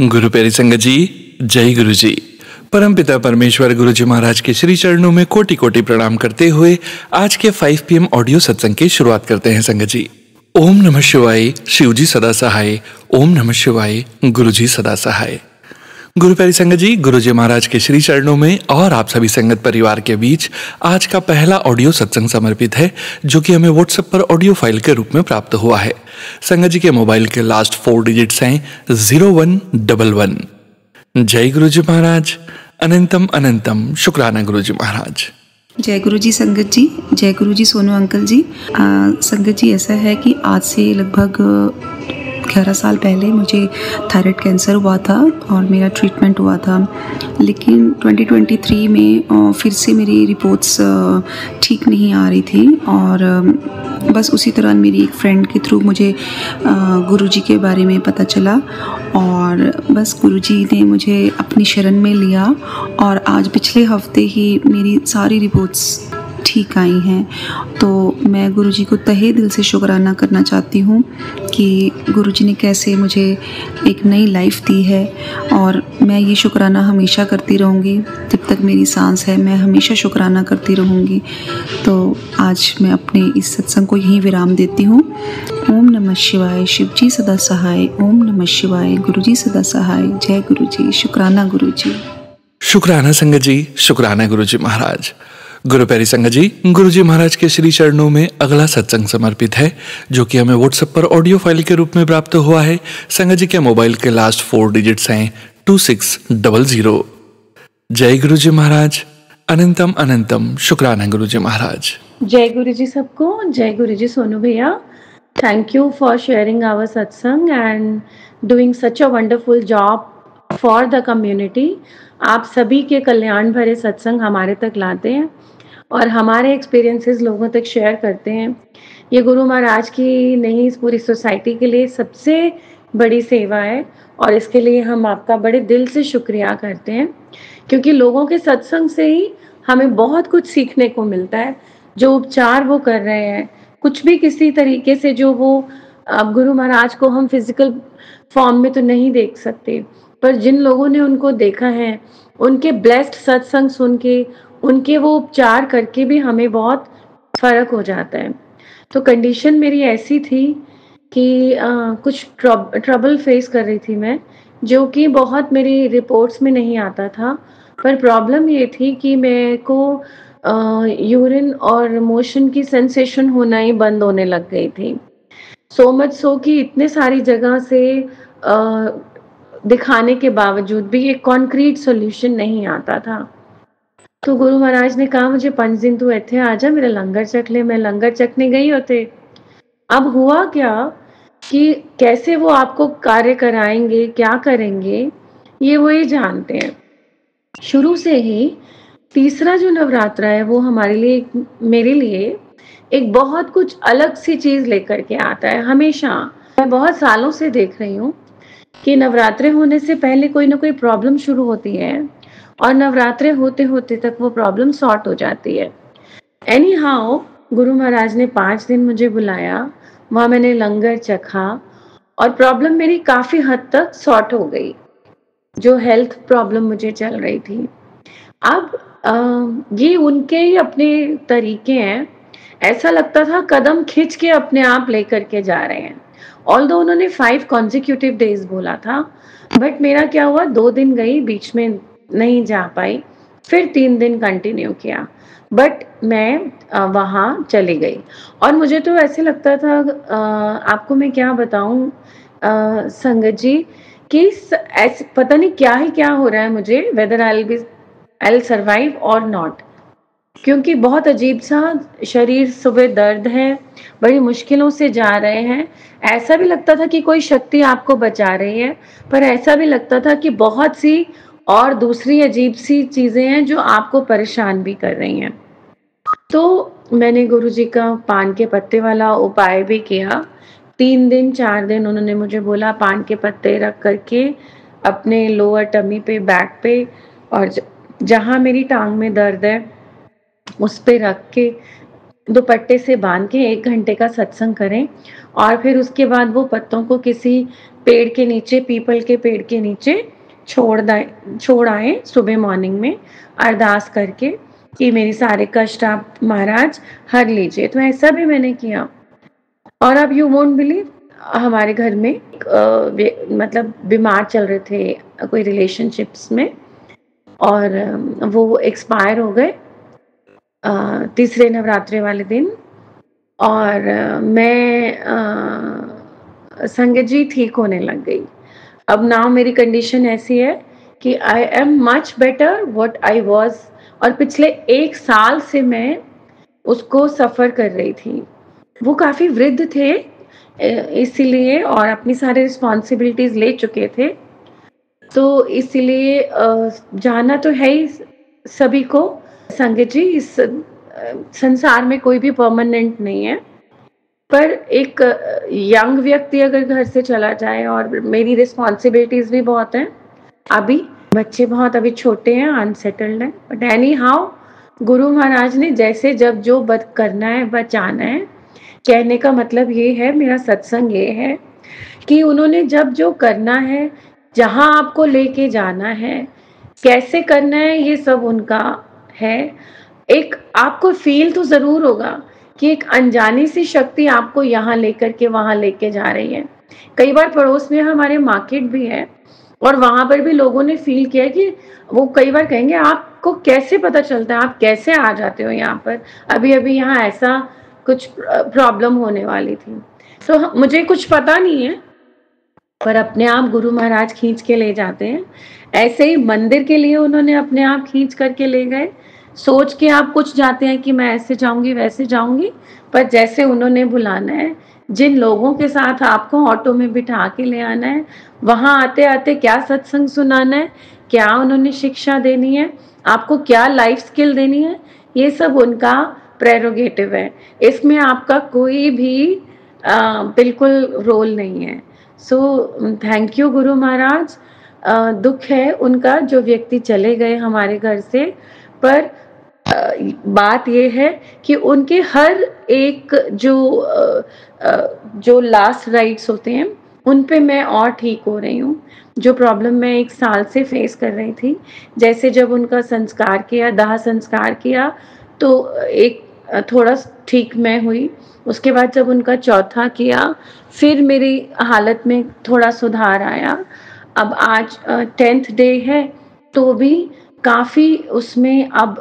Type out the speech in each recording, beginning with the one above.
गुरु प्यारी संगत जी, जय गुरु जी। परमपिता परमेश्वर गुरु जी महाराज के श्री चरणों में कोटि कोटि प्रणाम करते हुए आज के 5 PM ऑडियो सत्संग की शुरुआत करते हैं संगत जी। ओम नमः शिवाय, शिव जी सदा सहाय। ओम नमः शिवाय, गुरु जी सदा सहाय। गुरु प्यारी संगत जी, गुरु जी महाराज के श्री चरणों में और आप सभी संगत परिवार के बीच आज का पहला ऑडियो सत्संग समर्पित है, जो कि हमें व्हाट्सएप पर ऑडियो फाइल के रूप में प्राप्त हुआ है। संगत जी के मोबाइल के लास्ट 4 डिजिट्स हैं 0111। जय गुरु जी महाराज, अनंतम अनंतम शुक्राना गुरु जी महाराज। जय गुरु जी संगत जी, जय गुरु जी सोनू अंकल जी। संगत जी, ऐसा है कि आज से लगभग 11 साल पहले मुझे थायराइड कैंसर हुआ था और मेरा ट्रीटमेंट हुआ था, लेकिन 2023 में फिर से मेरी रिपोर्ट्स ठीक नहीं आ रही थी और बस उसी दौरान मेरी एक फ्रेंड के थ्रू मुझे गुरुजी के बारे में पता चला और बस गुरुजी ने मुझे अपनी शरण में लिया और आज पिछले हफ्ते ही मेरी सारी रिपोर्ट्स ठीक आई हैं। तो मैं गुरुजी को तहे दिल से शुक्राना करना चाहती हूँ कि गुरुजी ने कैसे मुझे एक नई लाइफ दी है और मैं ये शुक्राना हमेशा करती रहूँगी। जब तक मेरी सांस है मैं हमेशा शुक्राना करती रहूँगी। तो आज मैं अपने इस सत्संग को यहीं विराम देती हूँ। ओम नमः शिवाय, शिव जी सदा सहाय। ओम नमः शिवाय, गुरु जी सदा सहाय। जय गुरु जी, शुक्राना गुरु जी। शुक्राना संगत जी, शुक्राना गुरु जी महाराज। गुरु प्यारी संगत जी, गुरु जी महाराज के श्री चरणों में अगला सत्संग समर्पित है, जो कि हमें व्हाट्सएप पर ऑडियो फाइल के रूप में प्राप्त हुआ है। संगत जी के मोबाइल के लास्ट 4 डिजिट्स हैं 2600। जय गुरु जी महाराज, अनंतम अनंतम शुक्राना गुरु जी महाराज। जय गुरु जी सबको, जय गुरु जी सोनू भैया। Thank you for sharing our satsang and doing such a wonderful job for the community. आप सभी के कल्याण भरे सत्संग हमारे तक लाते हैं और हमारे एक्सपीरियंसेस लोगों तक शेयर करते हैं। ये गुरु महाराज की नहीं, इस पूरी सोसाइटी के लिए सबसे बड़ी सेवा है और इसके लिए हम आपका बड़े दिल से शुक्रिया करते हैं, क्योंकि लोगों के सत्संग से ही हमें बहुत कुछ सीखने को मिलता है। जो उपचार वो कर रहे हैं, कुछ भी किसी तरीके से जो वो, अब गुरु महाराज को हम फिजिकल फॉर्म में तो नहीं देख सकते, पर जिन लोगों ने उनको देखा है, उनके ब्लेस्ड सत्संग सुन के, उनके वो उपचार करके भी हमें बहुत फर्क हो जाता है। तो कंडीशन मेरी ऐसी थी कि कुछ ट्रबल फेस कर रही थी मैं, जो कि बहुत मेरी रिपोर्ट्स में नहीं आता था। पर प्रॉब्लम ये थी कि मेरे को यूरिन और मोशन की सेंसेशन होना ही बंद होने लग गई थी। सो मच सो कि इतने सारी जगह से दिखाने के बावजूद भी एक कॉन्क्रीट सॉल्यूशन नहीं आता था। तो गुरु महाराज ने कहा, मुझे 5 दिन तू इत्थे आ जा, मेरा लंगर चख ले। मैं लंगर चखने गई होते। अब हुआ क्या कि कैसे वो आपको कार्य कराएंगे, क्या करेंगे, ये वो ही जानते हैं। शुरू से ही तीसरा जो नवरात्रा है वो हमारे लिए, मेरे लिए एक बहुत कुछ अलग सी चीज लेकर के आता है। हमेशा मैं बहुत सालों से देख रही हूँ कि नवरात्रे होने से पहले कोई ना कोई प्रॉब्लम शुरू होती है और नवरात्रे होते होते तक वो प्रॉब्लम सॉर्ट हो जाती है। एनी हाउ, गुरु महाराज ने 5 दिन मुझे बुलाया, वहाँ मैंने लंगर चखा और प्रॉब्लम मेरी काफ़ी हद तक सॉर्ट हो गई, जो हेल्थ प्रॉब्लम मुझे चल रही थी। अब ये उनके ही अपने तरीके हैं। ऐसा लगता था कदम खींच के अपने आप लेकर के जा रहे हैं। ऑल्दो उन्होंने 5 कॉन्जिक्यूटिव डेज बोला था, बट मेरा क्या हुआ, 2 दिन गई, बीच में नहीं जा पाई, फिर 3 दिन कंटिन्यू किया, बट मैं वहाँ चली गई। और मुझे तो ऐसे लगता था, आपको मैं क्या बताऊँ संगत जी, कि ऐसे पता नहीं क्या ही क्या हो रहा है मुझे, वेदर आई विल सर्वाइव और नॉट, क्योंकि बहुत अजीब सा शरीर, सुबह दर्द है, बड़ी मुश्किलों से जा रहे हैं। ऐसा भी लगता था कि कोई शक्ति आपको बचा रही है, पर ऐसा भी लगता था कि बहुत सी और दूसरी अजीब सी चीजें हैं जो आपको परेशान भी कर रही हैं। तो मैंने गुरुजी का पान के पत्ते वाला उपाय भी किया। 3 दिन 4 दिन उन्होंने मुझे बोला, पान के पत्ते रख करके अपने लोअर टमी पे, बैक पे, और जहाँ मेरी टांग में दर्द है उस पे रख के दुपट्टे से बांध के 1 घंटे का सत्संग करें और फिर उसके बाद वो पत्तों को किसी पेड़ के नीचे, पीपल के पेड़ के नीचे छोड़ आए सुबह मॉर्निंग में, अरदास करके कि मेरे सारे कष्ट आप महाराज हर लीजिए। तो ऐसा भी मैंने किया। और अब यू वोंट बिलीव, हमारे घर में मतलब बीमार चल रहे थे कोई रिलेशनशिप्स में, और वो एक्सपायर हो गए तीसरे नवरात्रे वाले दिन। और मैं संगत जी ठीक होने लग गई। अब नाउ मेरी कंडीशन ऐसी है कि I am much better what I was, और पिछले 1 साल से मैं उसको सफ़र कर रही थी। वो काफ़ी वृद्ध थे इसीलिए, और अपनी सारी रिस्पॉन्सिबिलिटीज़ ले चुके थे, तो इसीलिए जाना तो है ही सभी को। संगत जी, इस संसार में कोई भी परमानेंट नहीं है, पर एक यंग व्यक्ति अगर घर से चला जाए, और मेरी रिस्पॉन्सिबिलिटीज़ भी बहुत हैं, अभी बच्चे बहुत अभी छोटे हैं, अनसेटल्ड हैं, but any how Guru Maharaj ने जैसे जब जो करना है बचाना है। कहने का मतलब ये है, मेरा सत्संग ये है कि उन्होंने जब जो करना है, जहाँ आपको लेके जाना है, कैसे करना है, ये सब उनका है। एक आपको फील तो ज़रूर होगा कि एक अनजानी सी शक्ति आपको यहाँ लेकर के वहाँ लेके जा रही है। कई बार पड़ोस में हमारे मार्केट भी है, और वहाँ पर भी लोगों ने फील किया कि वो कई बार कहेंगे आपको कैसे पता चलता है, आप कैसे आ जाते हो यहाँ पर, अभी अभी यहाँ ऐसा कुछ प्रॉब्लम होने वाली थी। तो मुझे कुछ पता नहीं है, पर अपने आप गुरु महाराज खींच के ले जाते हैं। ऐसे ही मंदिर के लिए उन्होंने अपने आप खींच करके ले गए। सोच के आप कुछ जाते हैं कि मैं ऐसे जाऊंगी वैसे जाऊंगी, पर जैसे उन्होंने बुलाना है, जिन लोगों के साथ आपको ऑटो में बिठा के ले आना है, वहाँ आते आते क्या सत्संग सुनाना है, क्या उन्होंने शिक्षा देनी है, आपको क्या लाइफ स्किल देनी है, ये सब उनका प्रेरोगेटिव है। इसमें आपका कोई भी बिल्कुल रोल नहीं है। So thank you Guru Maharaj. दुख है उनका जो व्यक्ति चले गए हमारे घर से, पर बात ये है कि उनके हर एक जो लास्ट राइट्स होते हैं उन पे मैं और ठीक हो रही हूँ। जो प्रॉब्लम मैं 1 साल से फेस कर रही थी, जैसे जब उनका संस्कार किया, दाह संस्कार किया, तो एक थोड़ा ठीक मैं हुई। उसके बाद जब उनका चौथा किया, फिर मेरी हालत में थोड़ा सुधार आया। अब आज 10th डे है, तो भी काफ़ी उसमें अब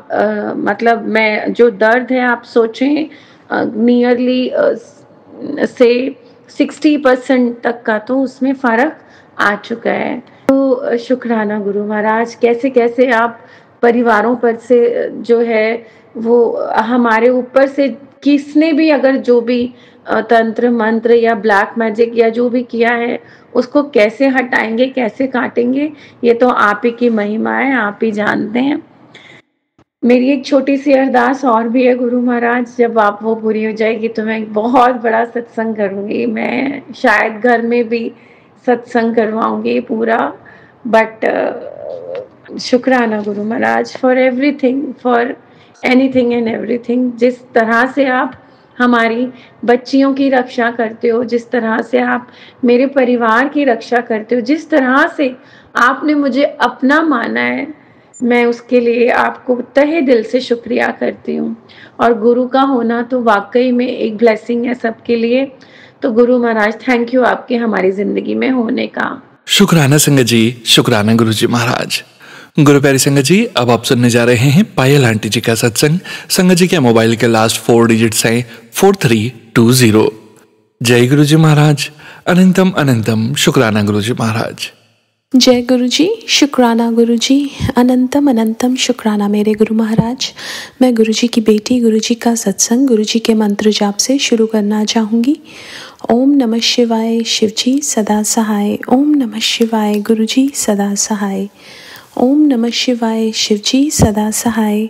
मतलब मैं जो दर्द है, आप सोचें नियरली से 60% तक का तो उसमें फ़र्क आ चुका है। तो शुक्राना गुरु महाराज, कैसे कैसे आप परिवारों पर से जो है वो हमारे ऊपर से किसने भी अगर जो भी तंत्र मंत्र या ब्लैक मैजिक या जो भी किया है, उसको कैसे हटाएंगे, कैसे काटेंगे, ये तो आप ही की महिमा है, आप ही जानते हैं। मेरी एक छोटी सी अरदास और भी है गुरु महाराज, जब आप वो पूरी हो जाएगी तो मैं एक बहुत बड़ा सत्संग करूँगी। मैं शायद घर में भी सत्संग करवाऊँगी पूरा, बट शुक्राना Guru Maharaj for everything, for anything and everything. जिस तरह से आप हमारी बच्चियों की रक्षा करते हो, जिस तरह से आप मेरे परिवार की रक्षा करते हो, जिस तरह से आपने मुझे अपना माना है, मैं उसके लिए आपको तहे दिल से शुक्रिया करती हूँ। और गुरु का होना तो वाकई में एक ब्लेसिंग है सबके लिए। तो गुरु महाराज थैंक यू आपके हमारी जिंदगी में होने का। शुक्राना संगत जी, शुक्राना गुरु जी महाराज। गुरु प्यारी संगत जी, अब आप सुनने जा रहे हैं पायल आंटी जी का सत्संग। संगत जी के मोबाइल के लास्ट 4 डिजिट्स हैं 4320। जय गुरु जी महाराज, अनंतम अनंतम शुक्राना गुरु जी महाराज। जय गुरु जी, शुक्राना गुरु जी, अनंतम अनंतम शुक्राना मेरे गुरु महाराज। मैं गुरु जी की बेटी गुरु जी का सत्संग गुरु जी के मंत्र जाप से शुरू करना चाहूँगी। ओम नमः शिवाय, शिव जी सदा सहाय। ओम नमः शिवाय, गुरु जी सदा सहाय। ओम नमः शिवाय, शिव जी सदा सहाय।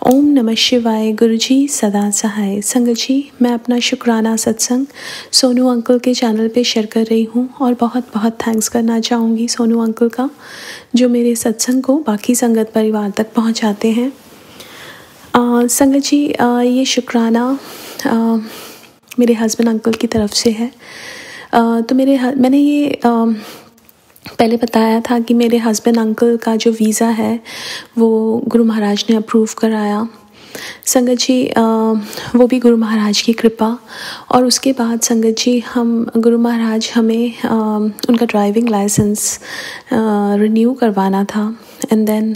ओम नमः शिवाय, गुरु जी सदा सहाय। संगत जी, मैं अपना शुक्राना सत्संग सोनू अंकल के चैनल पे शेयर कर रही हूँ, और बहुत बहुत थैंक्स करना चाहूँगी सोनू अंकल का, जो मेरे सत्संग को बाकी संगत परिवार तक पहुँचाते हैं। संगत जी, ये शुक्राना मेरे हस्बैंड अंकल की तरफ से है। तो मैंने ये पहले बताया था कि मेरे हस्बैंड अंकल का जो वीज़ा है वो गुरु महाराज ने अप्रूव कराया। संगत जी वो भी गुरु महाराज की कृपा। और उसके बाद संगत जी हम गुरु महाराज हमें उनका ड्राइविंग लाइसेंस रिन्यू करवाना था। एंड देन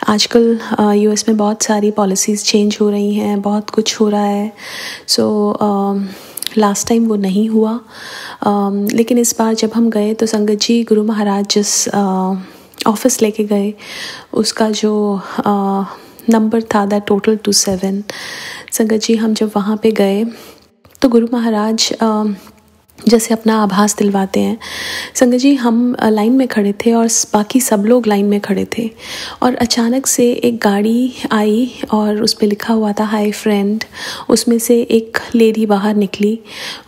आजकल यूएस में बहुत सारी पॉलिसीज़ चेंज हो रही हैं, बहुत कुछ हो रहा है। सो लास्ट टाइम वो नहीं हुआ, लेकिन इस बार जब हम गए तो संगत जी गुरु महाराज जिस ऑफिस लेके गए उसका जो नंबर था दैट टोटल टू 7। संगत जी हम जब वहाँ पे गए तो गुरु महाराज जैसे अपना आभास दिलवाते हैं। संगत जी हम लाइन में खड़े थे और बाकी सब लोग लाइन में खड़े थे और अचानक से एक गाड़ी आई और उस पर लिखा हुआ था हाय फ्रेंड। उसमें से एक लेडी बाहर निकली,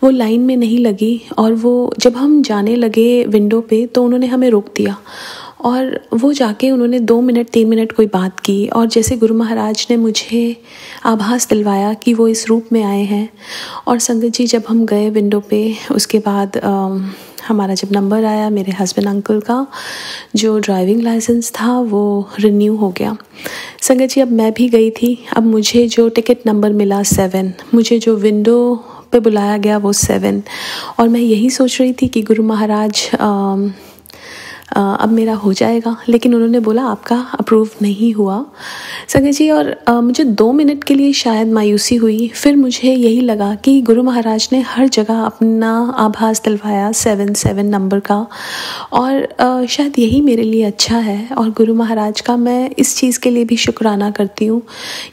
वो लाइन में नहीं लगी और वो जब हम जाने लगे विंडो पे तो उन्होंने हमें रोक दिया और वो जाके उन्होंने 2 मिनट 3 मिनट कोई बात की और जैसे गुरु महाराज ने मुझे आभास दिलवाया कि वो इस रूप में आए हैं। और संगत जी जब हम गए विंडो पे उसके बाद हमारा जब नंबर आया, मेरे हस्बैंड अंकल का जो ड्राइविंग लाइसेंस था वो रिन्यू हो गया। संगत जी अब मैं भी गई थी, अब मुझे जो टिकट नंबर मिला 7, मुझे जो विंडो पे बुलाया गया वो 7। और मैं यही सोच रही थी कि गुरु महाराज अब मेरा हो जाएगा, लेकिन उन्होंने बोला आपका अप्रूव नहीं हुआ। संगत जी और मुझे 2 मिनट के लिए शायद मायूसी हुई, फिर मुझे यही लगा कि गुरु महाराज ने हर जगह अपना आभास दिलवाया 7 नंबर का और शायद यही मेरे लिए अच्छा है। और गुरु महाराज का मैं इस चीज़ के लिए भी शुक्राना करती हूँ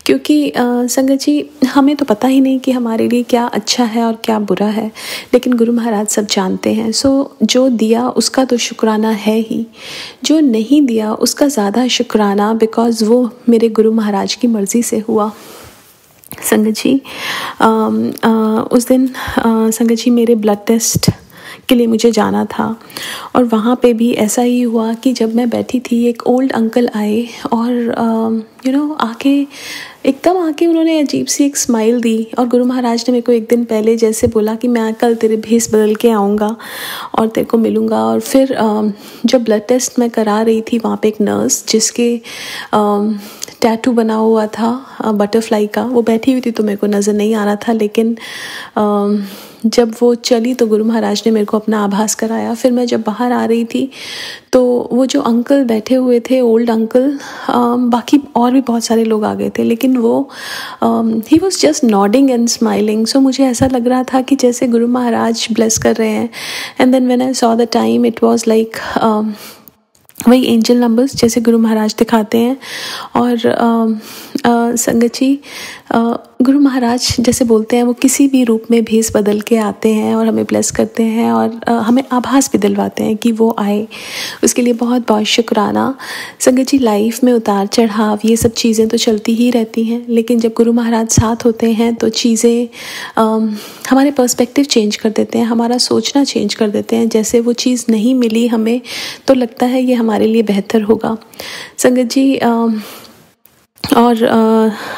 क्योंकि संगत जी हमें तो पता ही नहीं कि हमारे लिए क्या अच्छा है और क्या बुरा है, लेकिन गुरु महाराज सब जानते हैं। सो जो दिया उसका तो शुक्राना है ही, जो नहीं दिया उसका ज़्यादा शुक्राना, बिकॉज़ वो मेरे गुरु महाराज की मर्ज़ी से हुआ। संगत जी उस दिन संगत जी मेरे ब्लड टेस्ट के लिए मुझे जाना था और वहाँ पे भी ऐसा ही हुआ कि जब मैं बैठी थी एक ओल्ड अंकल आए और एकदम आके उन्होंने अजीब सी एक स्माइल दी और गुरु महाराज ने मेरे को एक दिन पहले जैसे बोला कि मैं कल तेरे भेस बदल के आऊँगा और तेरे को मिलूँगा। और फिर जब ब्लड टेस्ट मैं करा रही थी वहाँ पे एक नर्स जिसके टैटू बना हुआ था बटरफ्लाई का, वो बैठी हुई थी तो मेरे को नज़र नहीं आ रहा था, लेकिन जब वो चली तो गुरु महाराज ने मेरे को अपना आभास कराया। फिर मैं जब बाहर आ रही थी तो वो जो अंकल बैठे हुए थे ओल्ड अंकल, बाकी और भी बहुत सारे लोग आ गए थे, लेकिन वो he was just nodding and smiling. So मुझे ऐसा लग रहा था कि जैसे गुरु महाराज ब्लेस कर रहे हैं। And then when I saw the time it was like वही एंजल नंबर्स जैसे गुरु महाराज दिखाते हैं। और संगत जी गुरु महाराज जैसे बोलते हैं वो किसी भी रूप में भेस बदल के आते हैं और हमें ब्लेस करते हैं और हमें आभास भी दिलवाते हैं कि वो आए, उसके लिए बहुत बहुत शुक्राना। संगत जी लाइफ में उतार चढ़ाव ये सब चीज़ें तो चलती ही रहती हैं, लेकिन जब गुरु महाराज साथ होते हैं तो चीज़ें हमारे पर्सपेक्टिव चेंज कर देते हैं, हमारा सोचना चेंज कर देते हैं। जैसे वो चीज़ नहीं मिली हमें तो लगता है ये हमारे लिए बेहतर होगा। संगत जी और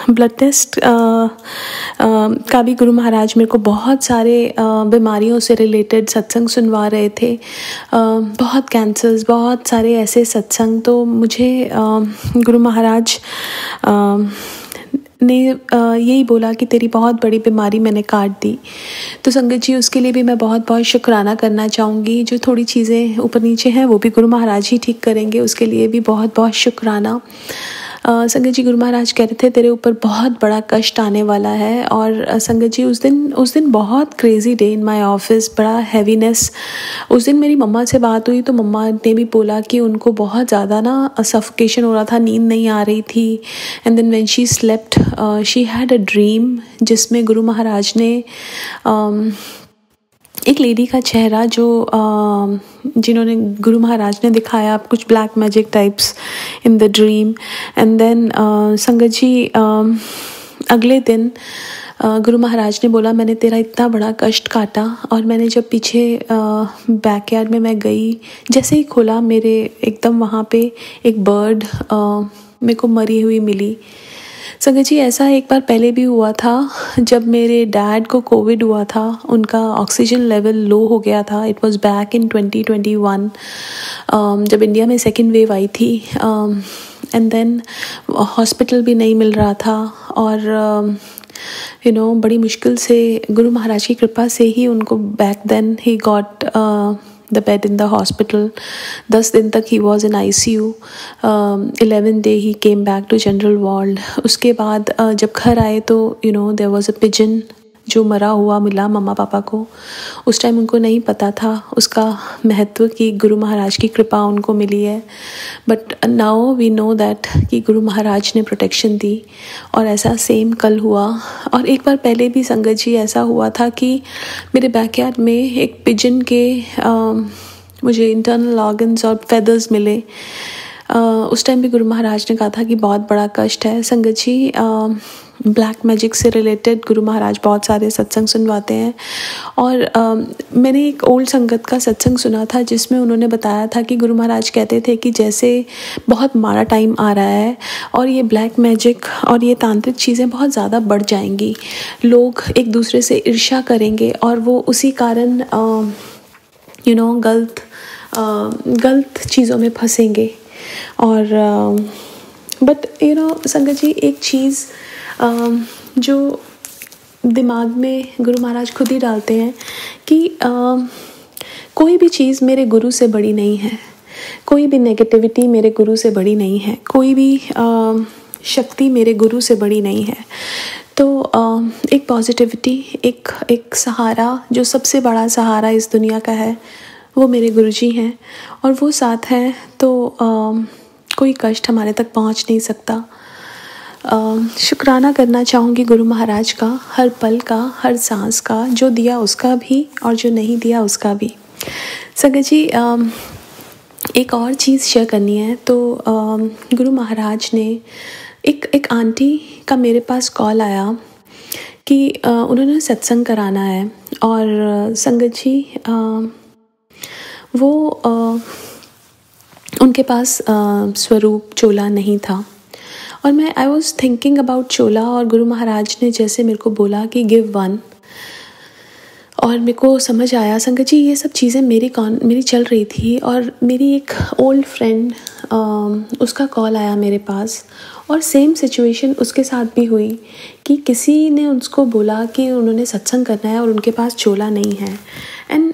ब्लड टेस्ट का भी गुरु महाराज मेरे को बहुत सारे बीमारियों से रिलेटेड सत्संग सुनवा रहे थे, बहुत कैंसर्स, बहुत सारे ऐसे सत्संग। तो मुझे गुरु महाराज ने यही बोला कि तेरी बहुत बड़ी बीमारी मैंने काट दी। तो संगत जी उसके लिए भी मैं बहुत बहुत शुक्राना करना चाहूँगी। जो थोड़ी चीज़ें ऊपर नीचे हैं वो भी गुरु महाराज ही ठीक करेंगे, उसके लिए भी बहुत बहुत शुक्राना। संगत जी गुरु महाराज कह रहे थे तेरे ऊपर बहुत बड़ा कष्ट आने वाला है। और संगत जी उस दिन बहुत crazy day in my office, बड़ा हैवीनेस। उस दिन मेरी मम्मा से बात हुई तो मम्मा ने भी बोला कि उनको बहुत ज़्यादा ना सफोकेशन हो रहा था, नींद नहीं आ रही थी। And then when she slept she had a dream जिसमें गुरु महाराज ने एक लेडी का चेहरा जो जिन्होंने गुरु महाराज ने दिखाया कुछ black magic types in the dream. And then संगत जी अगले दिन गुरु महाराज ने बोला मैंने तेरा इतना बड़ा कष्ट काटा। और मैंने जब पीछे बैकयार्ड में मैं गई, जैसे ही खोला मेरे एकदम वहाँ पे एक बर्ड मेरे को मरी हुई मिली। संगत जी, ऐसा एक बार पहले भी हुआ था जब मेरे डैड को कोविड हुआ था। उनका ऑक्सीजन लेवल लो हो गया था। इट वाज बैक इन 2021 जब इंडिया में सेकेंड वेव आई थी। एंड देन हॉस्पिटल भी नहीं मिल रहा था और बड़ी मुश्किल से गुरु महाराज की कृपा से ही उनको back then he got the bed in the hospital. 10 दिन तक he was in ICU। 11 day he came back to general ward. उसके बाद जब घर आए तो देयर वॉज अ पिजन जो मरा हुआ मिला मम्मा पापा को। उस टाइम उनको नहीं पता था उसका महत्व कि गुरु महाराज की कृपा उनको मिली है। But now we know that कि गुरु महाराज ने प्रोटेक्शन दी। और ऐसा सेम कल हुआ। और एक बार पहले भी संगत जी ऐसा हुआ था कि मेरे बैकयार्ड में एक पिजन के मुझे इंटरनल ऑर्गन्स और फेदर्स मिले। उस टाइम भी गुरु महाराज ने कहा था कि बहुत बड़ा कष्ट है। संगत जी, ब्लैक मैजिक से रिलेटेड गुरु महाराज बहुत सारे सत्संग सुनवाते हैं। और मैंने एक ओल्ड संगत का सत्संग सुना था जिसमें उन्होंने बताया था कि गुरु महाराज कहते थे कि जैसे बहुत माड़ा टाइम आ रहा है और ये ब्लैक मैजिक और ये तांत्रिक चीज़ें बहुत ज़्यादा बढ़ जाएंगी। लोग एक दूसरे से ईर्ष्या करेंगे और वो उसी कारण गलत चीज़ों में फंसेंगे। और बट संगत जी, एक चीज़ जो दिमाग में गुरु महाराज खुद ही डालते हैं कि कोई भी चीज़ मेरे गुरु से बड़ी नहीं है। कोई भी नेगेटिविटी मेरे गुरु से बड़ी नहीं है। कोई भी शक्ति मेरे गुरु से बड़ी नहीं है। तो एक पॉजिटिविटी, एक सहारा, जो सबसे बड़ा सहारा इस दुनिया का है वो मेरे गुरुजी हैं। और वो साथ हैं तो कोई कष्ट हमारे तक पहुंच नहीं सकता। शुक्राना करना चाहूँगी गुरु महाराज का, हर पल का, हर सांस का, जो दिया उसका भी और जो नहीं दिया उसका भी। संगत जी, एक और चीज़ शेयर करनी है। तो गुरु महाराज ने एक आंटी का मेरे पास कॉल आया कि उन्होंने सत्संग कराना है। और संगत जी, वो उनके पास स्वरूप चोला नहीं था। और आई वॉज थिंकिंग अबाउट चोला। और गुरु महाराज ने जैसे मेरे को बोला कि गिव वन, और मेरे को समझ आया संगत जी ये सब चीज़ें मेरी चल रही थी। और मेरी एक ओल्ड फ्रेंड, उसका कॉल आया मेरे पास और सेम सिचुएशन उसके साथ भी हुई कि किसी ने उसको बोला कि उन्होंने सत्संग करना है और उनके पास चोला नहीं है। एंड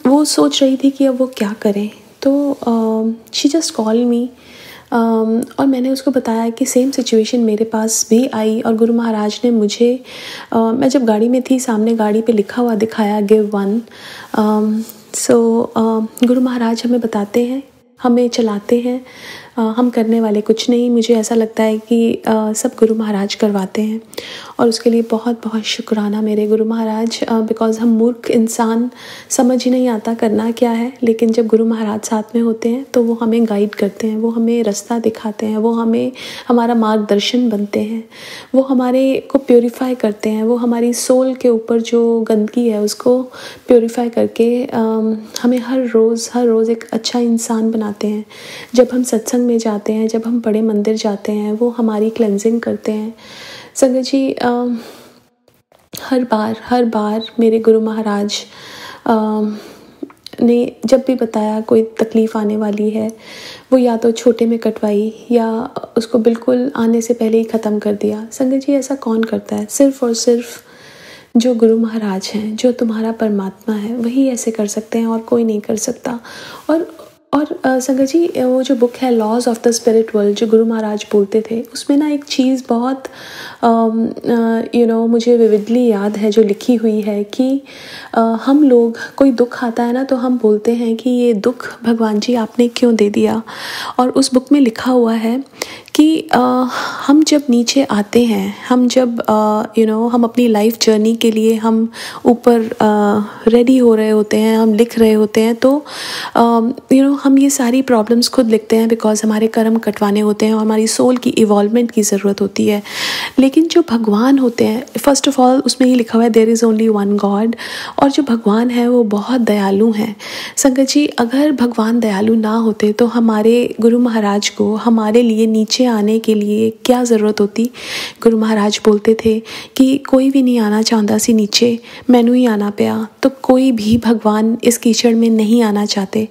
वो सोच रही थी कि अब वो क्या करें। तो शी जस्ट कॉल मी। और मैंने उसको बताया कि सेम सिचुएशन मेरे पास भी आई। और गुरु महाराज ने मुझे मैं जब गाड़ी में थी, सामने गाड़ी पे लिखा हुआ दिखाया गिव वन। सो गुरु महाराज हमें बताते हैं, हमें चलाते हैं, हम करने वाले कुछ नहीं। मुझे ऐसा लगता है कि सब गुरु महाराज करवाते हैं। और उसके लिए बहुत बहुत शुक्राना मेरे गुरु महाराज। बिकॉज़ हम मूर्ख इंसान, समझ ही नहीं आता करना क्या है। लेकिन जब गुरु महाराज साथ में होते हैं तो वो हमें गाइड करते हैं, वो हमें रास्ता दिखाते हैं, वो हमें हमारा मार्गदर्शन बनते हैं, वो हमारे को प्योरीफाई करते हैं, वो हमारी सोल के ऊपर जो गंदगी है उसको प्योरीफाई करके हमें हर रोज़ एक अच्छा इंसान बनाते हैं। जब हम सत्संग में जाते हैं, जब हम बड़े मंदिर जाते हैं, वो हमारी क्लेंजिंग करते हैं। संगत जी, हर बार मेरे गुरु महाराज ने जब भी बताया कोई तकलीफ़ आने वाली है, वो या तो छोटे में कटवाई या उसको बिल्कुल आने से पहले ही ख़त्म कर दिया। संगत जी, ऐसा कौन करता है? सिर्फ़ और सिर्फ जो गुरु महाराज हैं, जो तुम्हारा परमात्मा है, वही ऐसे कर सकते हैं और कोई नहीं कर सकता। और संगत जी, वो जो बुक है laws of the spirit world जो गुरु महाराज बोलते थे, उसमें ना एक चीज़ बहुत मुझे विविडली याद है जो लिखी हुई है कि हम लोग, कोई दुख आता है ना तो हम बोलते हैं कि ये दुख भगवान जी आपने क्यों दे दिया। और उस बुक में लिखा हुआ है कि हम जब नीचे आते हैं, हम जब हम अपनी लाइफ जर्नी के लिए हम ऊपर रेडी हो रहे होते हैं, हम लिख रहे होते हैं, तो हम ये सारी प्रॉब्लम्स खुद लिखते हैं बिकॉज हमारे कर्म कटवाने होते हैं और हमारी सोल की इवॉल्वमेंट की ज़रूरत होती है। लेकिन जो भगवान होते हैं, फर्स्ट ऑफ ऑल उसमें ये लिखा हुआ है there is only one God. और जो भगवान है वो बहुत दयालु हैं। संगत जी, अगर भगवान दयालु ना होते तो हमारे गुरु महाराज को हमारे लिए नीचे नीचे आने के लिए क्या ज़रूरत होती। गुरु महाराज बोलते थे कि कोई भी नहीं आना चाहता सी नीचे, मैनू ही आना पिया। तो कोई भी भगवान इस कीचड़ में नहीं आना चाहते,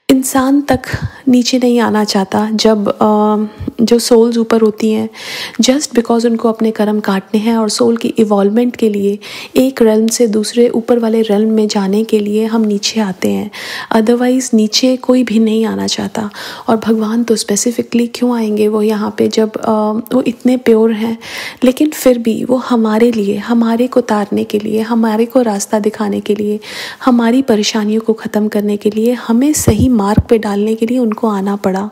इंसान तक नीचे नहीं आना चाहता। जब जो सोल्स ऊपर होती हैं, जस्ट बिकॉज उनको अपने कर्म काटने हैं और सोल की इवॉल्वमेंट के लिए एक रेल्म से दूसरे ऊपर वाले रेल्म में जाने के लिए हम नीचे आते हैं। अदरवाइज़ नीचे कोई भी नहीं आना चाहता। और भगवान तो स्पेसिफिकली क्यों आएंगे वो यहाँ पे, जब वो इतने प्योर हैं, लेकिन फिर भी वो हमारे लिए, हमारे को तारने के लिए, हमारे को रास्ता दिखाने के लिए, हमारी परेशानियों को ख़त्म करने के लिए, हमें सही मार्ग पे डालने के लिए उनको आना पड़ा।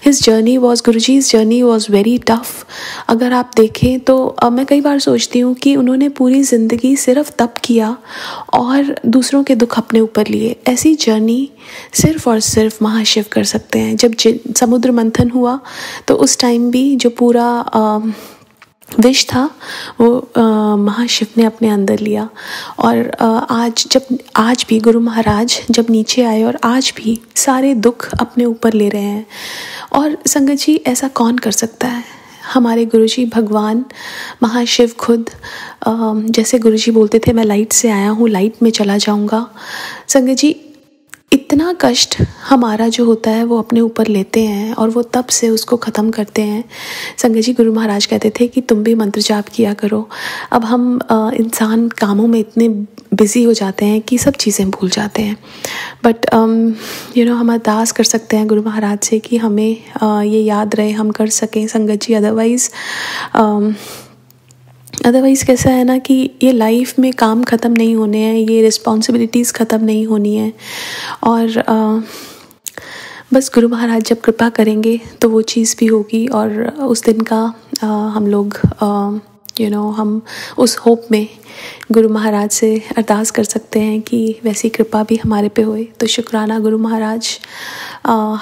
His journey was, Guruji's journey was very tough. अगर आप देखें तो मैं कई बार सोचती हूँ कि उन्होंने पूरी ज़िंदगी सिर्फ तप किया और दूसरों के दुख अपने ऊपर लिए। ऐसी जर्नी सिर्फ और सिर्फ महाशिव कर सकते हैं। जब समुद्र मंथन हुआ तो उस टाइम भी जो पूरा विष था वो महाशिव ने अपने अंदर लिया। और आज भी गुरु महाराज जब नीचे आए और आज भी सारे दुख अपने ऊपर ले रहे हैं। और संगत जी, ऐसा कौन कर सकता है? हमारे गुरुजी भगवान महाशिव खुद। जैसे गुरुजी बोलते थे, मैं लाइट से आया हूँ, लाइट में चला जाऊँगा। संगत जी, इतना कष्ट हमारा जो होता है वो अपने ऊपर लेते हैं और वो तब से उसको ख़त्म करते हैं। संगत जी, गुरु महाराज कहते थे कि तुम भी मंत्र जाप किया करो। अब हम इंसान कामों में इतने बिज़ी हो जाते हैं कि सब चीज़ें भूल जाते हैं। बट हम अरदास कर सकते हैं गुरु महाराज से कि हमें ये याद रहे, हम कर सकें संगत जी। अदरवाइज़ कैसा है ना कि ये लाइफ में काम ख़त्म नहीं होने हैं, ये रिस्पॉन्सिबिलिटीज़ ख़त्म नहीं होनी है। और बस गुरु महाराज जब कृपा करेंगे तो वो चीज़ भी होगी। और उस दिन का हम लोग हम उस होप में गुरु महाराज से अरदास कर सकते हैं कि वैसी कृपा भी हमारे पे होए। तो शुक्राना गुरु महाराज,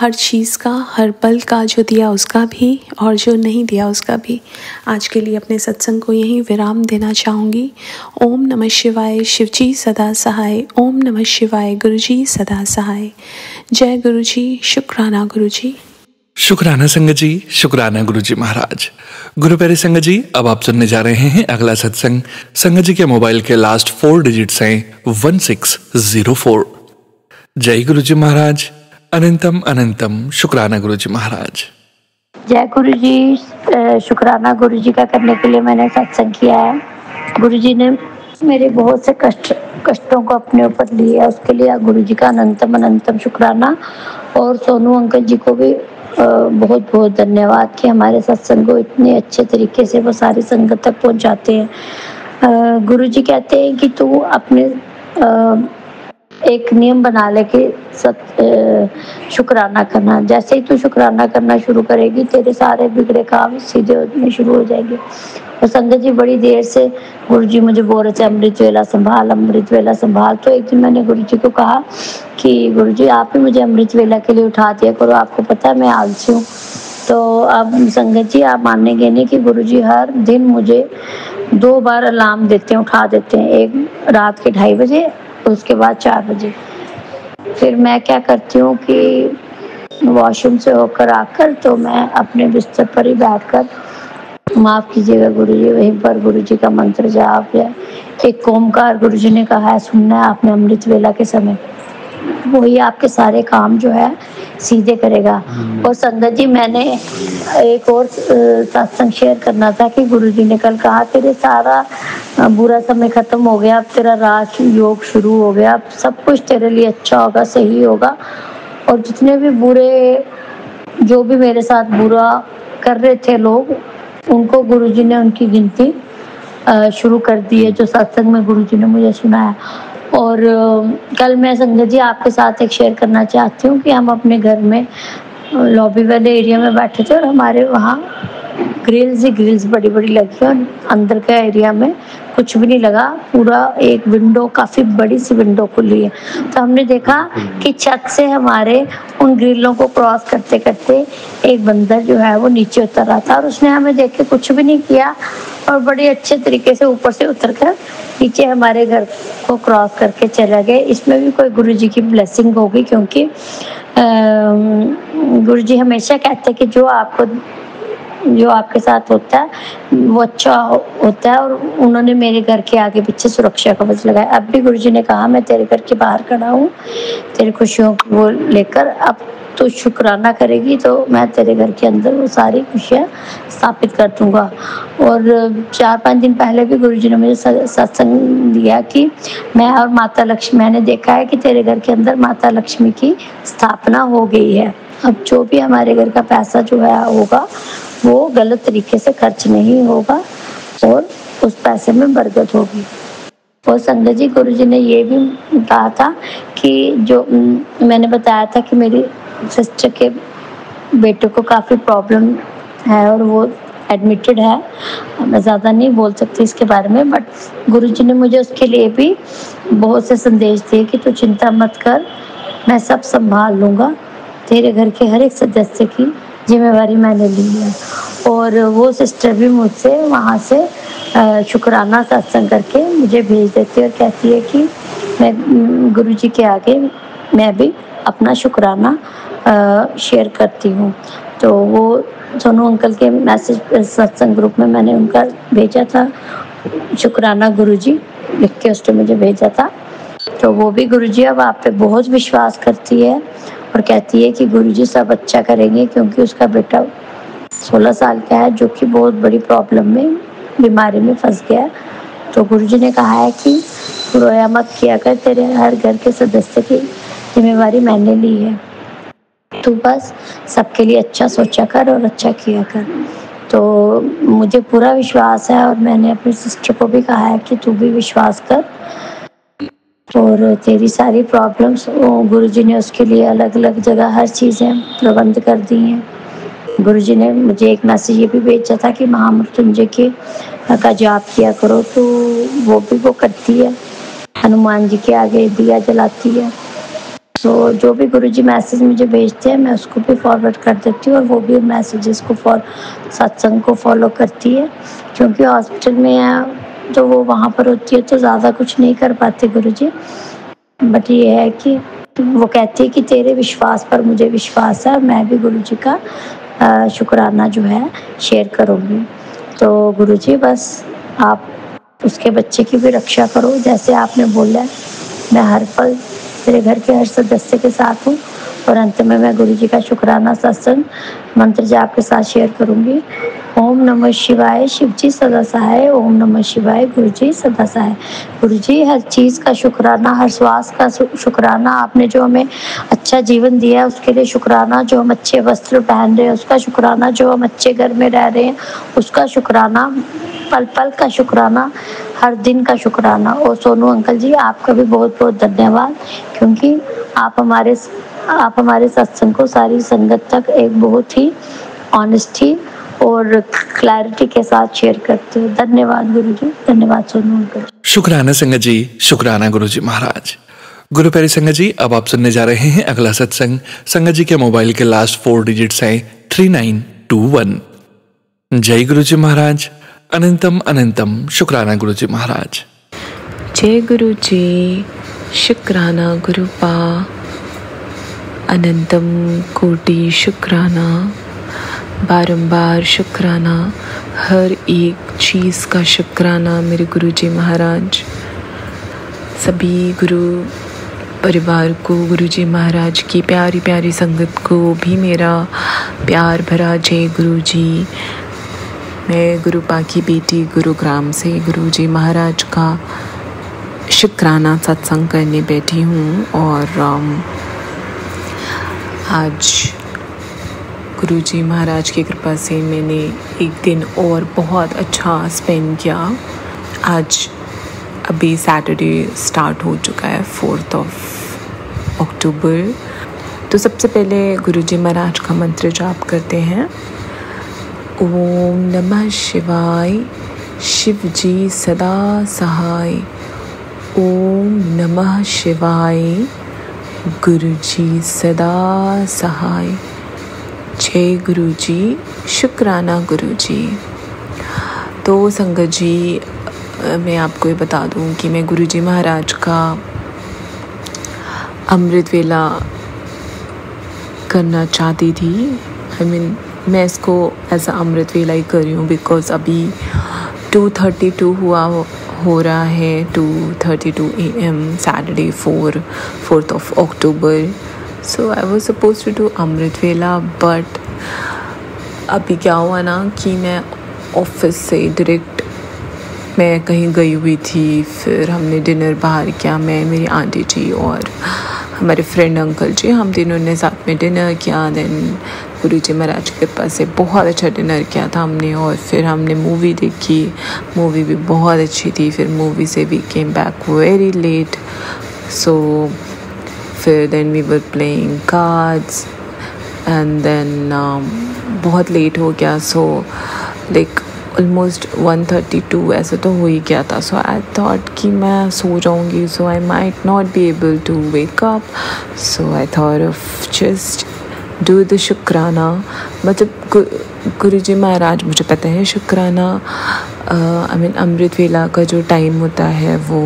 हर चीज़ का, हर पल का, जो दिया उसका भी और जो नहीं दिया उसका भी। आज के लिए अपने सत्संग को यहीं विराम देना चाहूँगी। ओम नमः शिवाय, शिवजी सदा सहाय। ओम नमः शिवाय, गुरुजी सदा सहाय। जय गुरुजी, शुक्राना गुरुजी। शुक्राना संगत जी, शुक्राना गुरुजी महाराज। गुरु प्यारे संगत जी, अब आप सुनने जा रहे हैं अगला सत्संग। संगत जी के मोबाइल के लास्ट 4 डिजिट्स हैं 1604। जय गुरुजी महाराज, अनंतम अनंतम शुक्राना गुरुजी महाराज। जय गुरुजी, शुक्राना गुरुजी का करने के लिए मैंने सत्संग किया है। गुरुजी ने मेरे बहुत से कष्टों को अपने ऊपर लिया, उसके लिए गुरुजी का अनंतम अनंतम शुक्राना। और सोनू अंकल जी को भी बहुत बहुत धन्यवाद कि हमारे सत्संग को इतने अच्छे तरीके से वो सारी संगत तक पहुंचाते हैं। गुरुजी कहते हैं कि तू अपने एक नियम बना ले कि शुक्राना करना। जैसे ही तू शुक्राना करना शुरू करेगी, तेरे सारे बिगड़े काम सीधे होने शुरू हो जाएंगे। और संगत जी, बड़ी देर से गुरुजी मुझे बोल रहे थे अमृत वेला संभाल, अमृत वेला संभाल। तो एक दिन मैंने गुरुजी को कहा कि गुरुजी आप ही मुझे अमृत वेला के लिए उठा दिया करो, आपको पता है मैं आलसी हूँ। तो अब संगत जी, आप मानेंगे नहीं कि गुरुजी हर दिन मुझे 2 बार अलार्म देते हैं, उठा देते हैं। एक रात के 2:30 बजे, उसके बाद 4 बजे। फिर मैं क्या करती हूँ कि वॉशरूम से होकर आकर तो मैं अपने बिस्तर पर ही बैठकर, माफ़ कीजिएगा गुरुजी, वहीं पर गुरुजी का मंत्र जाप या एक ओमकार गुरुजी ने कहा है सुनना है आपने अमृत वेला के समय, वही आपके सारे काम जो है सीधे करेगा। और संगत जी, मैंने एक और सत्संग शेयर करना था कि गुरुजी ने कल कहा तेरे सारा बुरा समय खत्म हो गया, अब तेरा राज योग शुरू हो गया, अब सब कुछ तेरे लिए अच्छा होगा, सही होगा। और जितने भी बुरे, जो भी मेरे साथ बुरा कर रहे थे लोग, उनको गुरुजी ने उनकी गिनती शुरू कर दी है, जो सत्संग में गुरुजी ने मुझे सुनाया। और कल मैं संगत जी आपके साथ एक शेयर करना चाहती हूँ कि हम अपने घर में लॉबी वाले एरिया में बैठे थे और हमारे वहाँ ग्रिल्स बड़ी बड़ी लगी और अंदर के एरिया में कुछ भी नहीं लगा, पूरा एक विंडो, काफ़ी बड़ी सी विंडो खुली है। तो हमने देखा कि छत से हमारे उन ग्रिलों को क्रॉस करते करते एक बंदर जो है वो नीचे उतर रहा था और उसने हमें देख के कुछ भी नहीं किया और बड़े अच्छे तरीके से ऊपर से उतर कर नीचे हमारे घर को क्रॉस करके चला गया। इसमें भी कोई गुरुजी की ब्लेसिंग होगी, क्योंकि गुरुजी हमेशा कहते हैं कि जो आपको जो आपके साथ होता है वो अच्छा होता है, और उन्होंने मेरे घर के आगे पीछे सुरक्षा कवच लगाया। अब भी गुरुजी ने कहा मैं तेरे घर के बाहर खड़ा हूँ, तेरी खुशियों को लेकर, अब तो शुक्राना करेगी तो मैं तेरे घर के अंदर वो सारी खुशियाँ स्थापित कर दूंगा। और 4-5 दिन पहले भी गुरुजी ने मुझे सत्संग दिया कि मैं और माता लक्ष्मी, मैंने देखा है कि तेरे घर के अंदर माता लक्ष्मी की स्थापना हो गई है। अब जो भी हमारे घर का पैसा जो है होगा वो गलत तरीके से खर्च नहीं होगा और उस पैसे में बरकत होगी। और संगत जी, गुरुजी ने ये भी कहा था कि जो मैंने बताया था कि मेरी सिस्टर के बेटे को काफ़ी प्रॉब्लम है और वो एडमिटेड है, मैं ज़्यादा नहीं बोल सकती इसके बारे में, बट गुरुजी ने मुझे उसके लिए भी बहुत से संदेश दिए कि तू चिंता मत कर, मैं सब संभाल लूँगा, तेरे घर के हर एक सदस्य की जिम्मेवारी मैंने ली है। और वो सिस्टर भी मुझसे वहाँ से शुक्राना सत्संग करके मुझे भेज देती है और कहती है कि मैं गुरुजी के आगे मैं भी अपना शुक्राना शेयर करती हूँ। तो वो सोनू अंकल के मैसेज सत्संग ग्रुप में मैंने उनका भेजा था शुक्राना गुरुजी लिख के, उसने मुझे भेजा था। तो वो भी गुरुजी अब आप पे बहुत विश्वास करती है और कहती है कि गुरुजी सब अच्छा करेंगे, क्योंकि उसका बेटा 16 साल का है जो कि बहुत बड़ी प्रॉब्लम में, बीमारी में फंस गया है। तो गुरुजी ने कहा है कि रोया मत किया कर, तेरे हर घर के सदस्य की जिम्मेवारी मैंने ली है, तू बस सबके लिए अच्छा सोचा कर और अच्छा किया कर। तो मुझे पूरा विश्वास है और मैंने अपनी सिस्टर को भी कहा है कि तू भी विश्वास कर, और तेरी सारी प्रॉब्लम्स गुरुजी ने उसके लिए अलग अलग जगह हर चीज़ें प्रबंध कर दी हैं। गुरुजी ने मुझे एक मैसेज ये भी भेजा था कि महामृत्युंजय का जाप किया करो, तो वो भी वो करती है, हनुमान जी के आगे दिया जलाती है। तो जो भी गुरुजी मैसेज मुझे भेजते हैं मैं उसको भी फॉरवर्ड कर देती हूँ, और वो भी मैसेजेस को सत्संग को फॉलो करती है, क्योंकि हॉस्पिटल में तो वो वहाँ पर होती है तो ज़्यादा कुछ नहीं कर पाते गुरुजी, बट ये है कि वो कहती है कि तेरे विश्वास पर मुझे विश्वास है, और मैं भी गुरुजी का शुक्राना जो है शेयर करूँगी। तो गुरुजी बस आप उसके बच्चे की भी रक्षा करो, जैसे आपने बोला है मैं हर पल तेरे घर के हर सदस्य के साथ हूँ। और अंत में मैं गुरुजी का शुक्राना सत्संग मंत्र जाप के साथ शेयर करूँगी। ओम नमः शिवाय, शिव जी सदा सहाय। ओम नमः शिवाय, गुरुजी सदा सहाय। गुरुजी हर चीज़ का शुक्राना, हर श्वास का शुक्राना, आपने जो हमें अच्छा जीवन दिया है उसके लिए शुक्राना, जो हम अच्छे वस्त्र पहन रहे हैं उसका शुक्राना, जो हम अच्छे घर में रह रहे हैं उसका शुक्राना, पल पल का शुक्राना, हर दिन का शुक्राना। और सोनू अंकल जी आपका भी बहुत बहुत धन्यवाद, क्योंकि आप हमारे सत्संग को सारी संगत तक एक बहुत ही ऑनेस्टी और क्लैरिटी के साथ शेयर करते हो। धन्यवाद गुरुजी, धन्यवाद सोनू अंकल। शुक्राना संगत जी, शुक्राना गुरुजी महाराज। गुरु प्यारी संगत जी, अब आप सुनने जा रहे हैं अगला सत्संग। संगत जी के मोबाइल के लास्ट 4 डिजिट्स हैं 3921। जय गुरुजी महाराज, अनंतम अनंतम शुक्राना गुरुजी महाराज। जय गुरुजी, शुक्राना गुरुपा, अनंतम कोटि शुक्राना, बारंबार शुक्राना, हर एक चीज़ का शुक्राना मेरे गुरुजी महाराज। सभी गुरु परिवार को, गुरुजी महाराज की प्यारी प्यारी संगत को भी मेरा प्यार भरा जय गुरुजी। मैं गुरुपा की बेटी गुरुग्राम से गुरुजी महाराज का शुक्राना सत्संग करने बैठी हूँ, और आज गुरुजी महाराज की कृपा से मैंने एक दिन और बहुत अच्छा स्पेंड किया। आज अभी सैटरडे स्टार्ट हो चुका है 4 अक्टूबर। तो सबसे पहले गुरुजी महाराज का मंत्र जाप करते हैं। ओम नमः शिवाय, शिव जी सदा सहाय। ओम नमः शिवाय, गुरुजी सदा सहाय। जय गुरुजी, शुक्राना गुरुजी। तो संगत जी, मैं आपको ये बता दूं कि मैं गुरुजी महाराज का अमृत वेला करना चाहती थी। मैं इसको एज अ अमृत वेला ही कर रही हूँ बिकॉज अभी 2:32 हो रहा है 2:32 AM Saturday 4th of October. So I was supposed to do अमृत वेला, बट अभी क्या हुआ ना कि मैं ऑफिस से डायरेक्ट मैं कहीं गई हुई थी, फिर हमने डिनर बाहर किया, मैं, मेरी आंटी जी और हमारे फ्रेंड अंकल जी, हम तीनों ने साथ में डिनर किया। देन गुरु जी महाराज के पास से बहुत अच्छा डिनर किया था हमने, और फिर हमने मूवी देखी, मूवी भी बहुत अच्छी थी। फिर मूवी से we came back very late, so फिर then we were playing cards and then बहुत लेट हो गया, सो लाइक ऑलमोस्ट 1:32 ऐसे तो हो ही गया था। सो आई थॉट कि मैं सो जाऊँगी, so I might not be able to wake up, so I thought of just do the शुक्राना। मतलब गुरु जी महाराज, मुझे पता है शुक्राना आई मीन अमृत वेला का जो टाइम होता है वो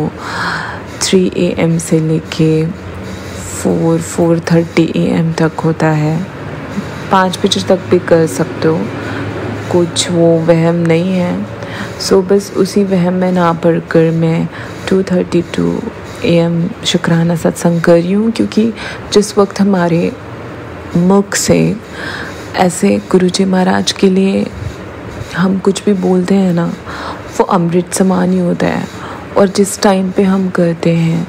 3 AM से लेके 4:30 AM तक होता है। 5 बजे तक भी कर सकते हो, कुछ वो वहम नहीं है। सो बस उसी वहम में ना पढ़कर मैं 2:32 AM शुक्राना सत्संग कर रही हूँ, क्योंकि जिस वक्त हमारे मुख से ऐसे गुरुजी महाराज के लिए हम कुछ भी बोलते हैं ना, वो अमृत समान ही होता है। और जिस टाइम पे हम करते हैं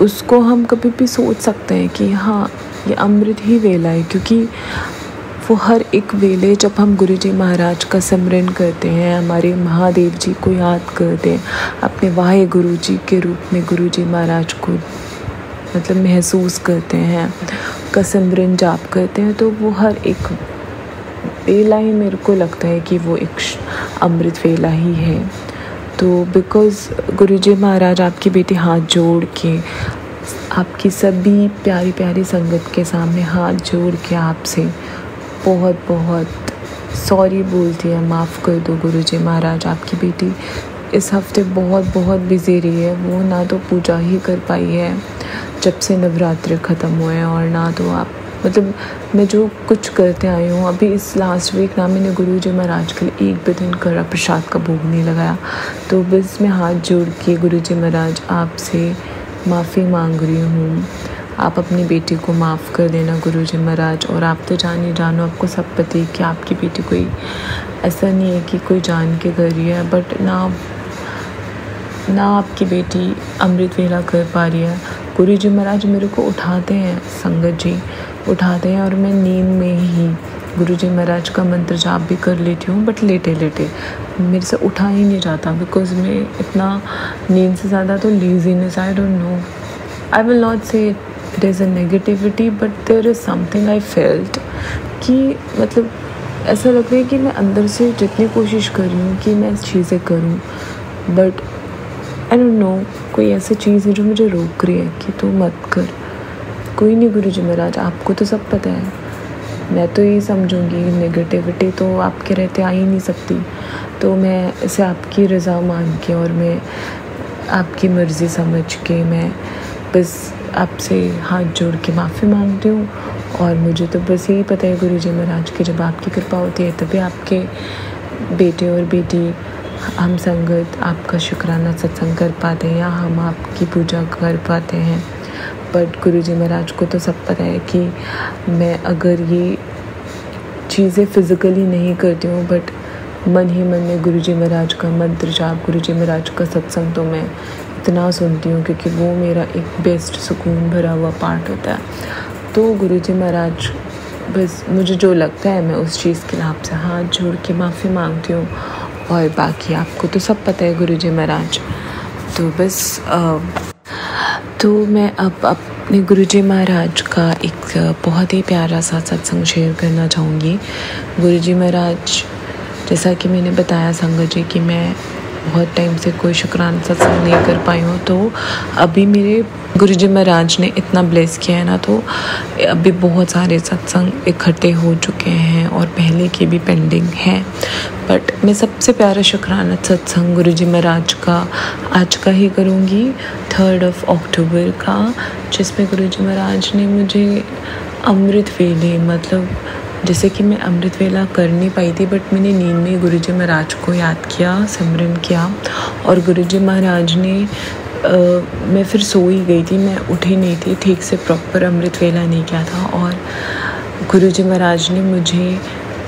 उसको हम कभी भी सोच सकते हैं कि हाँ ये अमृत ही वेला है, क्योंकि वो हर एक वेले जब हम गुरुजी महाराज का सिमरन करते हैं, हमारे महादेव जी को याद करते हैं, अपने वाहे गुरु जी के रूप में गुरुजी महाराज को मतलब महसूस करते हैं, का सिमरन जाप करते हैं, तो वो हर एक वेला ही मेरे को लगता है कि वो एक अमृत वेला ही है। तो बिकॉज़ गुरुजी महाराज आपकी बेटी हाथ जोड़ के आपकी सभी प्यारी प्यारी संगत के सामने हाथ जोड़ के आपसे बहुत बहुत सॉरी बोलती है, माफ़ कर दो गुरुजी महाराज। आपकी बेटी इस हफ्ते बहुत बहुत बिज़ी रही है, वो ना तो पूजा ही कर पाई है जब से नवरात्रि ख़त्म हुए हैं, और ना तो आप मतलब मैं जो कुछ करते आई हूँ अभी इस लास्ट वीक ना मैंने गुरुजी महाराज के लिए एक भी दिन कड़ा प्रसाद का भोग नहीं लगाया। तो बस मैं हाथ जोड़ के गुरुजी महाराज आपसे माफ़ी मांग रही हूँ, आप अपनी बेटी को माफ़ कर देना गुरुजी महाराज। और आप तो जानो, आपको सब पता है कि आपकी बेटी कोई ऐसा नहीं है कि कोई जान के कर रही है, बट ना आपकी बेटी अमृत वेला कर पा रही है। गुरुजी महाराज मेरे को उठाते हैं, संगत जी उठाते हैं, और मैं नींद में ही गुरुजी महाराज का मंत्र जाप भी कर लेती हूँ, बट लेटे लेटे मेरे से उठा ही नहीं जाता, बिकॉज मैं इतना नींद से ज़्यादा तो laziness, I don't know, I will not say it is a negativity, but there is something I felt कि मतलब ऐसा लग रहा है कि मैं अंदर से जितनी कोशिश कर रही हूँ कि मैं चीज़ें करूँ, बट आई डोंट नो, कोई ऐसी चीज़ है जो मुझे रोक रही है कि तू मत कर। कोई नहीं गुरुजी महाराज, आपको तो सब पता है, मैं तो ये समझूंगी नेगेटिविटी तो आपके रहते आ ही नहीं सकती, तो मैं इसे आपकी रज़ा मान के और मैं आपकी मर्ज़ी समझ के मैं बस आपसे हाथ जोड़ के माफ़ी मांगती हूँ। और मुझे तो बस यही पता है गुरुजी महाराज की जब आपकी कृपा होती है तभी आपके बेटे और बेटी हम संगत आपका शुक्राना सत्संग कर पाते हैं या हम आपकी पूजा कर पाते हैं। बट गुरुजी महाराज को तो सब पता है कि मैं अगर ये चीज़ें फ़िज़िकली नहीं करती हूँ, बट मन ही मन में गुरुजी महाराज का मंत्र जाप, गुरुजी महाराज का सत्संग तो मैं इतना सुनती हूँ, क्योंकि वो मेरा एक बेस्ट सुकून भरा हुआ पार्ट होता है। तो गुरुजी महाराज बस मुझे जो लगता है मैं उस चीज़ के लिए आपसे हाथ जोड़ के माफ़ी मांगती हूँ, और बाकी आपको तो सब पता है गुरुजी महाराज। तो बस तो मैं अब अपने गुरुजी महाराज का एक बहुत ही प्यारा सा सत्संग शेयर करना चाहूँगी। गुरुजी महाराज, जैसा कि मैंने बताया संगत जी कि मैं बहुत टाइम से कोई शुक्राना सत्संग नहीं कर पाई हूँ, तो अभी मेरे गुरुजी महाराज ने इतना ब्लेस किया है ना, तो अभी बहुत सारे सत्संग इकट्ठे हो चुके हैं और पहले के भी पेंडिंग हैं। बट मैं सबसे प्यारा शुक्राना सत्संग गुरुजी महाराज का आज का ही करूँगी, 3 अक्टूबर का, जिसमें गुरुजी महाराज ने मुझे अमृत वेले मतलब जैसे कि मैं अमृत वेला कर नहीं पाई थी, बट मैंने नींद में गुरुजी महाराज को याद किया, सिमरन किया, और गुरुजी महाराज ने मैं फिर सो ही गई थी, मैं उठी नहीं थी ठीक से, प्रॉपर अमृत वेला नहीं किया था। और गुरुजी महाराज ने मुझे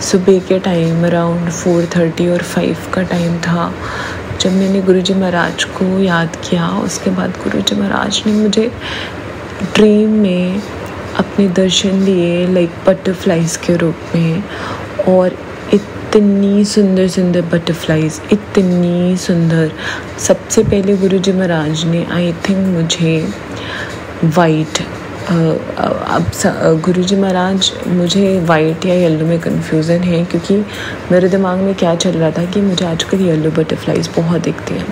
सुबह के टाइम अराउंड 4:30 और 5 का टाइम था जब मैंने गुरुजी महाराज को याद किया। उसके बाद गुरुजी महाराज ने मुझे ड्रीम में अपने दर्शन दिए, लाइक बटरफ्लाइज के रूप में, और इतनी सुंदर सुंदर बटरफ्लाइज, इतनी सुंदर। सबसे पहले गुरुजी महाराज ने आई थिंक मुझे वाइट, अब गुरुजी महाराज, मुझे वाइट या येलो में कन्फ्यूज़न है, क्योंकि मेरे दिमाग में क्या चल रहा था कि मुझे आजकल येलो बटरफ्लाइज बहुत दिखती हैं,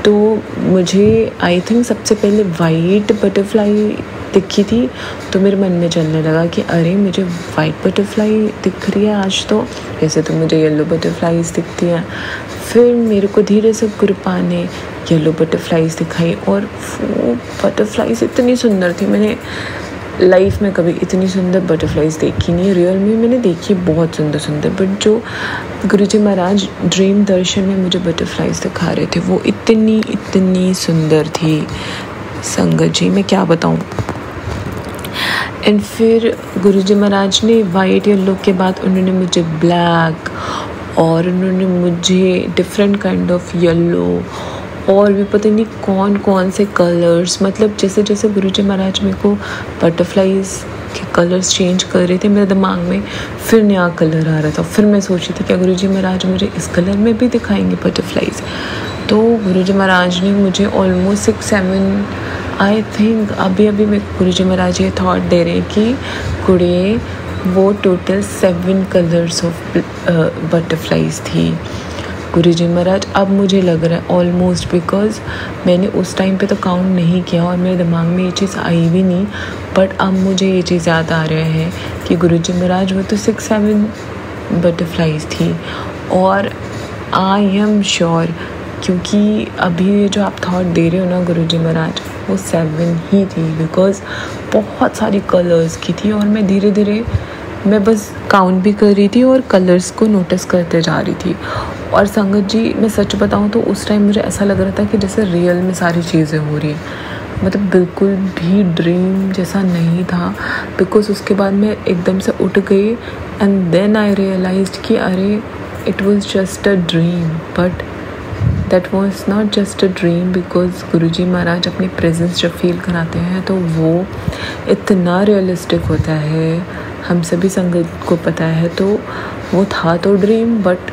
तो मुझे आई थिंक सबसे पहले वाइट बटरफ्लाई दिखी थी। तो मेरे मन में चलने लगा कि अरे मुझे वाइट बटरफ्लाई दिख रही है आज, तो वैसे तो मुझे येलो बटरफ्लाइज दिखती हैं। फिर मेरे को धीरे से गुरुपा ने येलो बटरफ्लाइज दिखाई, और वो बटरफ्लाइज इतनी सुंदर थी। मैंने लाइफ में कभी इतनी सुंदर बटरफ्लाइज देखी नहीं, रियल में मैंने देखी बहुत सुंदर सुंदर, बट जो गुरुजी महाराज ड्रीम दर्शन में मुझे बटरफ्लाइज दिखा रहे थे वो इतनी इतनी सुंदर थी संगत जी, मैं क्या बताऊँ। एंड फिर गुरुजी महाराज ने वाइट येलो के बाद उन्होंने मुझे ब्लैक, और उन्होंने मुझे डिफरेंट काइंड ऑफ येलो, और भी पता नहीं कौन कौन से कलर्स, मतलब जैसे जैसे गुरुजी महाराज मेरे को बटरफ्लाइज के कलर्स चेंज कर रहे थे, मेरे दिमाग में फिर नया कलर आ रहा था। फिर मैं सोची थी क्या गुरुजी महाराज मुझे इस कलर में भी दिखाएंगे बटरफ्लाइज। तो गुरुजी महाराज ने मुझे ऑलमोस्ट 6-7 आई थिंक, अभी मेरे गुरुजी महाराज ये थॉट दे रहे हैं कि कुड़े वो टोटल 7 कलर्स ऑफ बटरफ्लाइज थी गुरुजी महाराज। अब मुझे लग रहा है ऑलमोस्ट, बिकॉज मैंने उस टाइम पे तो काउंट नहीं किया और मेरे दिमाग में ये चीज़ आई भी नहीं, बट अब मुझे ये चीज़ याद आ रहा है कि गुरुजी महाराज वो तो 6-7 बटरफ्लाइज थी। और आई एम श्योर, क्योंकि अभी जो आप थॉट दे रहे हो ना गुरुजी महाराज, वो 7 ही थी, बिकॉज बहुत सारी कलर्स की थी, और मैं धीरे धीरे मैं बस काउंट भी कर रही थी और कलर्स को नोटिस करते जा रही थी। और संगत जी मैं सच बताऊं तो उस टाइम मुझे ऐसा लग रहा था कि जैसे रियल में सारी चीज़ें हो रही हैं, मतलब बिल्कुल भी ड्रीम जैसा नहीं था। बिकॉज उसके बाद मैं एकदम से उठ गई, एंड देन आई रियलाइज्ड कि अरे it was just a dream, but that was not just a dream, because Guruji Maharaj अपनी प्रेजेंस जब फील कराते हैं तो वो इतना रियलिस्टिक होता है, हम सभी संगत को पता है। तो वो था तो ड्रीम, बट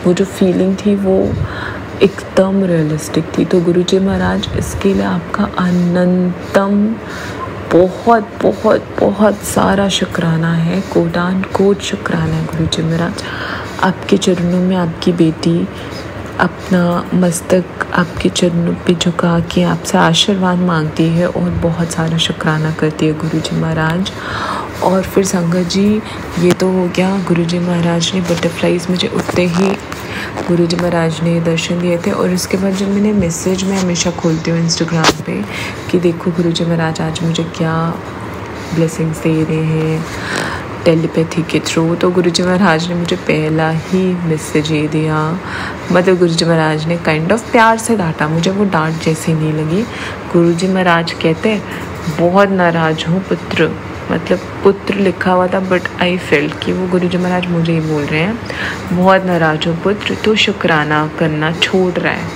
वो जो फीलिंग थी वो एकदम रियलिस्टिक थी। तो गुरुजी महाराज इसके लिए आपका अनंतम बहुत बहुत बहुत सारा शुक्राना है, कोटान कोट शुक्राना है गुरुजी महाराज। आपके चरणों में आपकी बेटी अपना मस्तक आपके चरणों पे झुका के आपसे आशीर्वाद मांगती है और बहुत सारा शुक्राना करती है गुरुजी महाराज। और फिर संगत जी ये तो हो गया, गुरुजी महाराज ने बटरफ्लाइज मुझे उठते ही गुरुजी महाराज ने दर्शन दिए थे। और उसके बाद जब मैंने मैसेज में हमेशा खोलती हूँ इंस्टाग्राम पे कि देखो गुरुजी महाराज आज मुझे क्या ब्लेसिंग्स दे रहे हैं टेलीपैथी के थ्रू, तो गुरुजी महाराज ने मुझे पहला ही मैसेज ये दिया। मतलब गुरुजी महाराज ने काइंड ऑफ प्यार से डांटा, मुझे वो डांट जैसी नहीं लगी। गुरुजी महाराज कहते बहुत नाराज हूँ पुत्र, मतलब पुत्र लिखा हुआ था, बट आई फेल्ट कि वो गुरुजी महाराज मुझे ही बोल रहे हैं, बहुत नाराज हो पुत्र, तो शुक्राना करना छोड़ रहा है।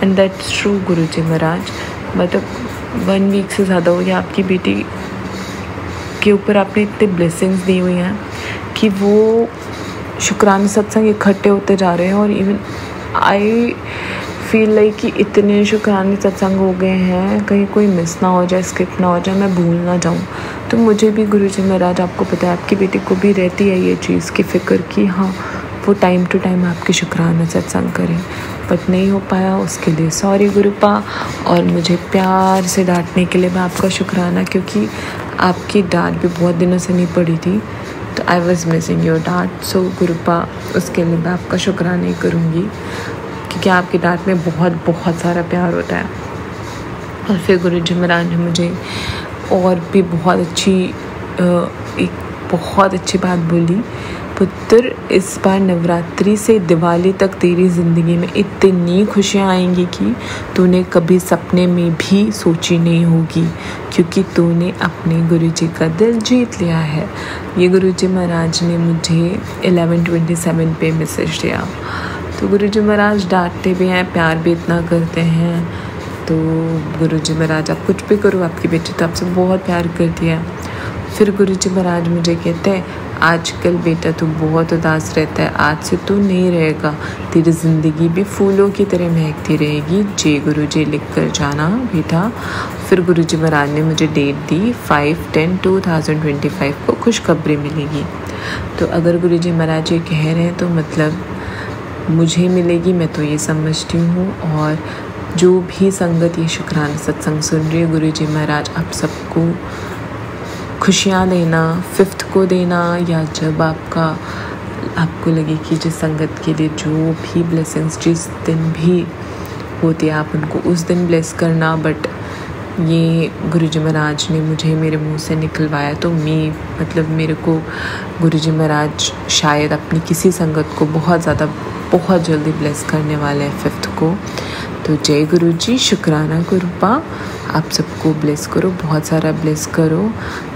एंड दैट्स ट्रू गुरुजी महाराज। मतलब 1 वीक से ज़्यादा हो गया आपकी बेटी के ऊपर आपने इतने ब्लेसिंग्स दी हुई हैं कि वो शुक्राना सत्संग इकट्ठे होते जा रहे हैं। और इवन आई फील लाइक कि इतने शुक्राने सत्संग हो गए हैं, कहीं कोई मिस ना हो जाए, स्किप ना हो जाए, मैं भूल ना जाऊँ। तो मुझे भी गुरुजी महाराज, आपको पता है आपकी बेटी को भी रहती है ये चीज़ की फ़िक्र कि हाँ वो टाइम टू टाइम आपकी शुक्राना सत्संग करें, बट नहीं हो पाया, उसके लिए सॉरी गुरुपा। और मुझे प्यार से डांटने के लिए मैं आपका शुक्राना, क्योंकि आपकी डांट भी बहुत दिनों से नहीं पड़ी थी, तो आई वॉज मिसिंग योर डांट। सो गुरुपा उसके लिए मैं आपका शुक्राना ही करूँगी, क्योंकि आपकी डांट में बहुत बहुत सारा प्यार होता है। और फिर गुरुजी महाराज ने मुझे और भी बहुत अच्छी एक बहुत अच्छी बात बोली, पुत्र इस बार नवरात्रि से दिवाली तक तेरी ज़िंदगी में इतनी खुशियाँ आएंगी कि तूने कभी सपने में भी सोची नहीं होगी, क्योंकि तूने अपने गुरुजी का दिल जीत लिया है। ये गुरुजी महाराज ने मुझे 11:27 पे मैसेज दिया। तो गुरुजी महाराज डांटते भी हैं, प्यार भी इतना करते हैं। तो गुरुजी महाराज आप कुछ भी करो, आपकी बेटी तो आपसे बहुत प्यार करती है। फिर गुरुजी महाराज मुझे कहते हैं, आजकल बेटा तू बहुत उदास रहता है, आज से तू नहीं रहेगा, तेरी ज़िंदगी भी फूलों की तरह महकती रहेगी। जय गुरुजी लिख कर जाना बेटा। फिर गुरुजी महाराज ने मुझे डेट दी 5/10/2025 को खुशखबरी मिलेगी। तो अगर गुरुजी महाराज ये कह रहे हैं तो मतलब मुझे मिलेगी, मैं तो ये समझती हूँ। और जो भी संगत ये शुक्राना सत्संग सुन रही है, गुरुजी महाराज आप सबको खुशियाँ देना, 5th को देना, या जब आपको लगे कि जिस संगत के लिए जो भी ब्लेसिंग्स जिस दिन भी होती है आप उनको उस दिन ब्लेस करना। बट ये गुरुजी महाराज ने मुझे मेरे मुंह से निकलवाया, तो मतलब मेरे को गुरुजी महाराज शायद अपनी किसी संगत को बहुत जल्दी ब्लेस करने वाले हैं 5th को। तो जय गुरुजी, शुक्राना गुरुपा, आप सबको ब्लेस करो, बहुत सारा ब्लेस करो।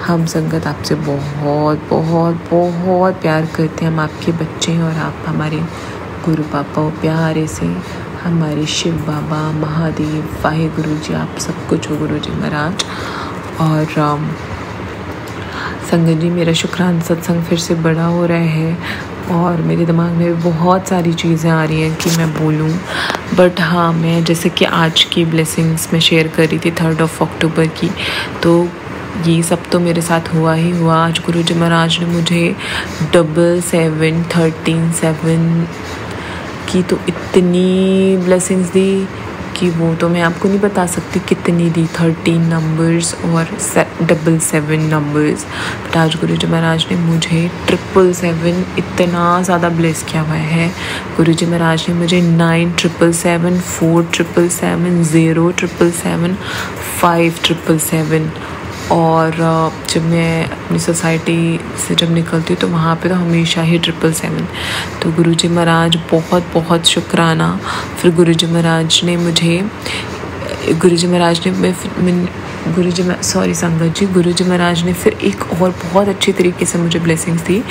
हम संगत आपसे बहुत बहुत बहुत प्यार करते हैं, हम आपके बच्चे हैं और आप हमारे गुरु पापा प्यारे से हमारे शिव बाबा महादेव वाहिगुरु जी, आप सब कुछ हो गुरुजी महाराज। और संगत जी, मेरा शुक्राना सत्संग फिर से बड़ा हो रहा है और मेरे दिमाग में बहुत सारी चीज़ें आ रही हैं कि मैं बोलूं। बट हाँ, मैं जैसे कि आज की ब्लेसिंग्स में शेयर कर रही थी 3rd अक्टूबर की, तो ये सब तो मेरे साथ हुआ ही हुआ। आज गुरुजी महाराज ने मुझे 7/7 13/7 की तो इतनी ब्लेसिंग्स दी कि वो तो मैं आपको नहीं बता सकती कितनी दी, 13 नंबर्स और 777 नंबर्स। बट आज गुरुजी महाराज ने मुझे 777 इतना ज़्यादा ब्लेस किया हुआ है। गुरुजी महाराज ने मुझे 9/777 4/777 0/777 5/777 और जब मैं अपनी सोसाइटी से जब निकलती हूँ तो वहाँ पे तो हमेशा ही 777। तो गुरुजी महाराज बहुत बहुत शुक्राना। फिर गुरुजी महाराज ने गुरुजी महाराज ने फिर एक और बहुत अच्छी तरीके से मुझे ब्लेसिंग्स दी,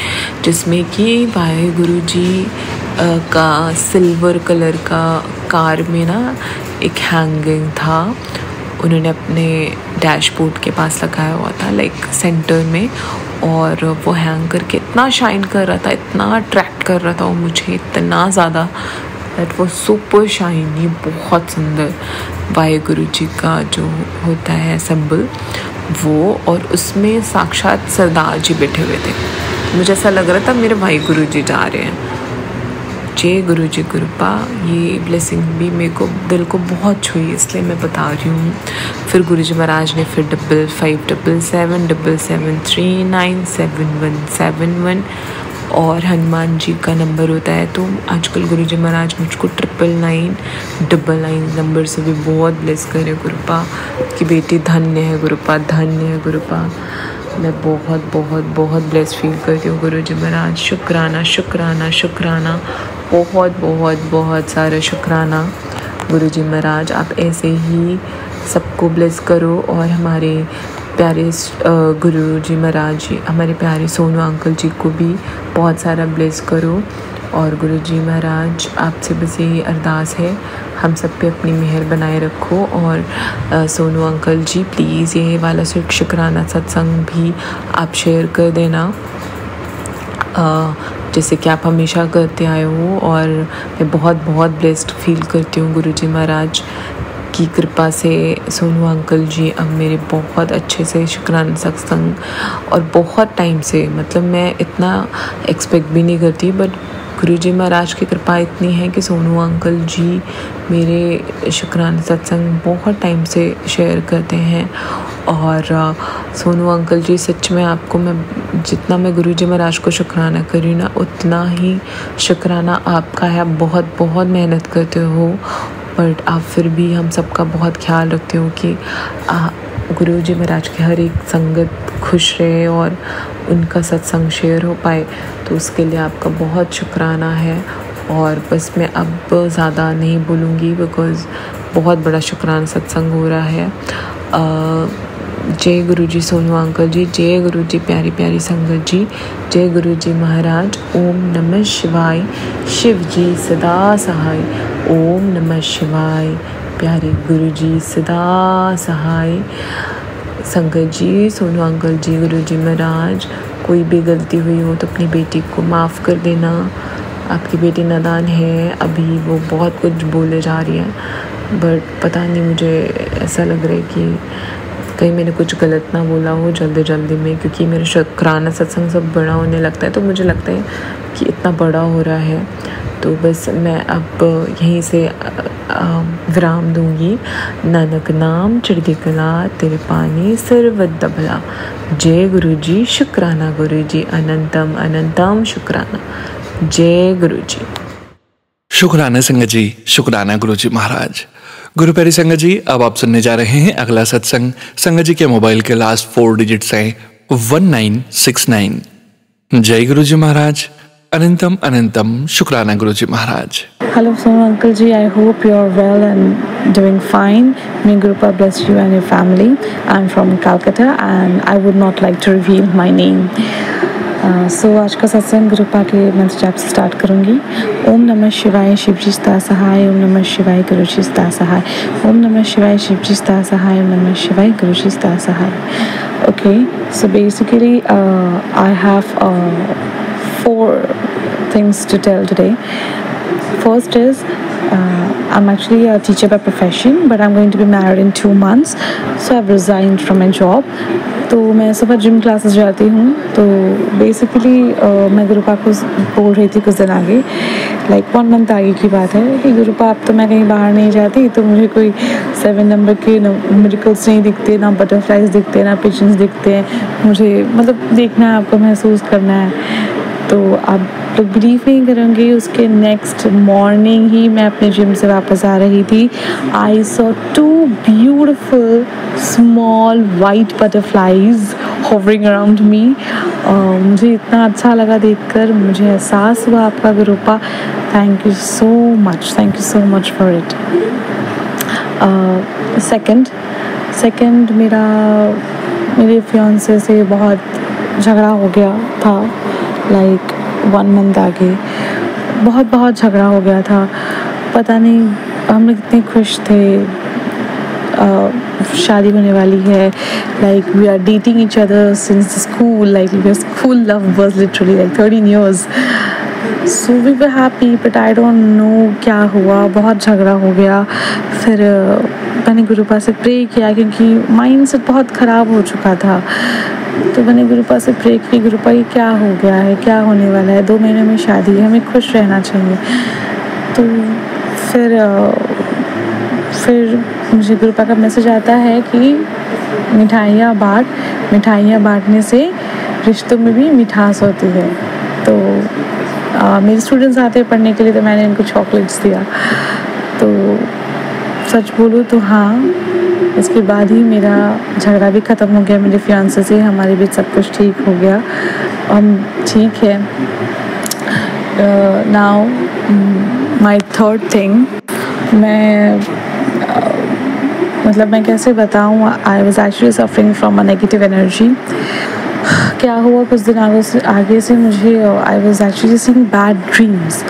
जिसमें कि वाहिगुरु जी का सिल्वर कलर का कार में ना एक हैंगिंग था, उन्होंने अपने डैशबोर्ड के पास लगाया हुआ था, लाइक सेंटर में, और वो हैंग करके इतना शाइन कर रहा था, इतना अट्रैक्ट कर रहा था वो मुझे इतना ज़्यादा, दैट वाज सुपर शाइनी, बहुत सुंदर वाहिगुरु जी का जो होता है सिंबल वो, और उसमें साक्षात सरदार जी बैठे हुए थे। मुझे ऐसा लग रहा था मेरे वाहिगुरु जी जा रहे हैं। जय गुरु जी कृपा, ये ब्लेसिंग भी मेरे को दिल को बहुत छुई, इसलिए मैं बता रही हूँ। फिर गुरुजी महाराज ने फिर 557777397171 और हनुमान जी का नंबर होता है, तो आजकल गुरुजी महाराज मुझको 99999 नंबर से भी बहुत ब्लेस करे गुरुपा कि बेटी धन्य है गुरुपा, धन्य है गुरुपा। मैं बहुत बहुत बहुत ब्लेस फील करती हूँ गुरुजी महाराज। शुक्राना शुक्राना शुक्राना, बहुत बहुत बहुत सारा शुक्राना गुरुजी महाराज। आप ऐसे ही सबको ब्लेस करो और हमारे प्यारे गुरुजी महाराज जी, हमारे प्यारे सोनू अंकल जी को भी बहुत सारा ब्लेस करो। और गुरुजी महाराज आपसे बस यही अरदास है, हम सब पे अपनी मेहर बनाए रखो। और सोनू अंकल जी प्लीज़ ये वाला शुक्राना सत्संग भी आप शेयर कर देना, जैसे कि आप हमेशा करते आए हो। और मैं बहुत बहुत ब्लेस्ड फील करती हूँ गुरुजी महाराज की कृपा से। सोनू अंकल जी अब मेरे बहुत अच्छे से शुक्राना सत्संग, और बहुत टाइम से, मतलब मैं इतना एक्सपेक्ट भी नहीं करती, बट गुरुजी महाराज की कृपा इतनी है कि सोनू अंकल जी मेरे शुक्राना सत्संग बहुत टाइम से शेयर करते हैं। और सोनू अंकल जी सच में आपको मैं जितना मैं गुरुजी महाराज को शुक्राना करी ना, उतना ही शुक्राना आपका है। आप बहुत बहुत मेहनत करते हो, बट आप फिर भी हम सबका बहुत ख्याल रखते हो कि गुरुजी महाराज की हर एक संगत खुश रहे और उनका सत्संग शेयर हो पाए, तो उसके लिए आपका बहुत शुक्राना है। और बस मैं अब ज़्यादा नहीं बोलूँगी बिकॉज़ बहुत बड़ा शुक्राना सत्संग हो रहा है। जय गुरु जी सोनू अंकल जी, जय गुरु जी प्यारी प्यारी संगत जी, जय गुरु जी महाराज। ओम नमः शिवाय, शिव जी सदा सहाय। ओम नमः शिवाय, प्यारे गुरु जी सदा सहाय। संगत जी, सोनू अंकल जी, गुरु जी महाराज, कोई भी गलती हुई हो तो अपनी बेटी को माफ़ कर देना। आपकी बेटी नादान है, अभी वो बहुत कुछ बोले जा रही है, बट पता नहीं, मुझे ऐसा लग रहा है कि कहीं मैंने कुछ गलत ना बोला हो जल्दी में, क्योंकि मेरा शुक्राना सत्संग सब बड़ा होने लगता है, तो मुझे लगता है कि इतना बड़ा हो रहा है। तो बस मैं अब यहीं से विराम दूंगी। नानक नाम चढ़ती कला, तेरे पानी सर्वद भला। जय गुरु जी, शुक्राना गुरु जी, अनंतम अनंतम शुक्राना। जय गुरु जी। शुक्राना संगत जी, शुक्राना गुरु जी महाराज। गुरु प्यारी संगत जी, अब आप सुनने जा रहे हैं अगला सत्संग। संगत जी के मोबाइल के लास्ट 4 डिजिट्स हैं 1969। जय गुरु जी महाराज, अनंतम अनंतम शुक्राना गुरु जी महाराज। Hello Sonu Uncle Ji, I hope you are well and doing fine. May Gurupa bless you and your family. I'm from Calcutta and I would not like to reveal my name. So आज का सत्संग गुरुपा के मंत्र जाप से start करूँगी। ओम नमः शिवाय, शिवजी सदा सहाय। ओम नमः शिवाय, गुरुजी सदा सहाय। ओम नमः शिवाय, शिवजी सदा सहाय। ओम नमः शिवाय, गुरुजी सदा सहाय। Okay, so basically I have 4 things to tell today. First is I'm actually a teacher by profession, but I'm going to be married in 2 months, so I've resigned from my job. तो मैं सुबह gym classes जाती हूँ, तो basically मैं गुरुपा को बोल रही थी कुछ दिन आगे, लाइक 1 मंथ आगे की बात है, कि गुरुपा अब तो मैं कहीं बाहर नहीं जाती, तो मुझे कोई 7 नंबर के मिरेकल्स नहीं दिखते, ना बटरफ्लाइज दिखते, ना पिजन्स दिखते हैं। मुझे मतलब देखना है, आपको महसूस करना है। तो आप लोग बिलीव नहीं करेंगे, उसके नेक्स्ट मॉर्निंग ही मैं अपने जिम से वापस आ रही थी। I saw 2 beautiful small white butterflies hovering around me. मुझे इतना अच्छा लगा देखकर, मुझे एहसास हुआ आपका Gurupa. Thank you so much for it. Second मेरे फियांसे से बहुत झगड़ा हो गया था, लाइक 1 मंथ आगे बहुत झगड़ा हो गया था। पता नहीं हम लोग इतने खुश थे, शादी होने वाली है, like we are dating each other since school, like we are school lovers literally, like 13 years. So we were happy, but I don't know क्या हुआ, बहुत झगड़ा हो गया। फिर मैंने गुरुपा से प्रे किया, क्योंकि माइंड सेट बहुत ख़राब हो चुका था। तो मैंने गुरुपा से प्रे की, गुरुपा ये क्या हो गया है, क्या होने वाला है, 2 महीने में शादी है, हमें खुश रहना चाहिए। तो फिर मुझे गुरुपा का मैसेज आता है कि मिठाइयाँ बांटने से रिश्तों में भी मिठास होती है। तो मेरे स्टूडेंट्स आते हैं पढ़ने के लिए, तो मैंने इनको चॉकलेट्स दिया। तो सच बोलूँ तो हाँ, इसके बाद ही मेरा झगड़ा भी ख़त्म हो गया मेरे फियांसे से, हमारे बीच सब कुछ ठीक हो गया, हम ठीक है। नाउ माय थर्ड थिंग, मैं कैसे बताऊँ, I was actually suffering from a negative energy. क्या हुआ, कुछ दिन आगे से मुझे I was actually seeing bad dreams,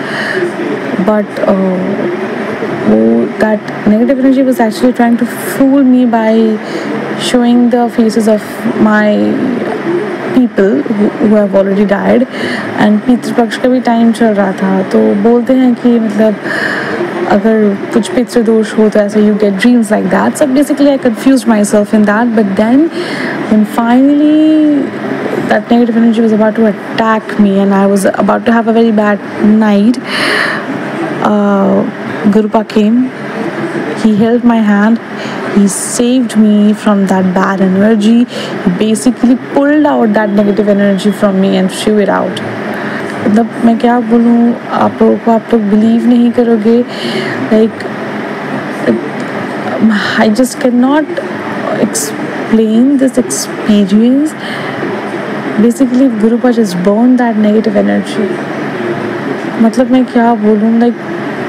but that negative energy was actually trying to fool me by showing the faces of my people who have already died, and Pitrupaksha का भी time चल रहा था। तो बोलते हैं कि मतलब अगर कुछ पितृ दोष हो तो ऐसा you get dreams like that. So basically I confused myself in that, but then when finally that negative energy was about to attack me and I was about to have a very bad night, Gurupa came, he held my hand, he saved me from that bad energy. He basically pulled out that negative energy from me and threw it out. मतलब मैं क्या बोलूँ आप लोग believe नहीं करोगे, like I just cannot explain this experience. basically Gurupa just burned that negative energy. मतलब मैं क्या बोलूँ, लाइक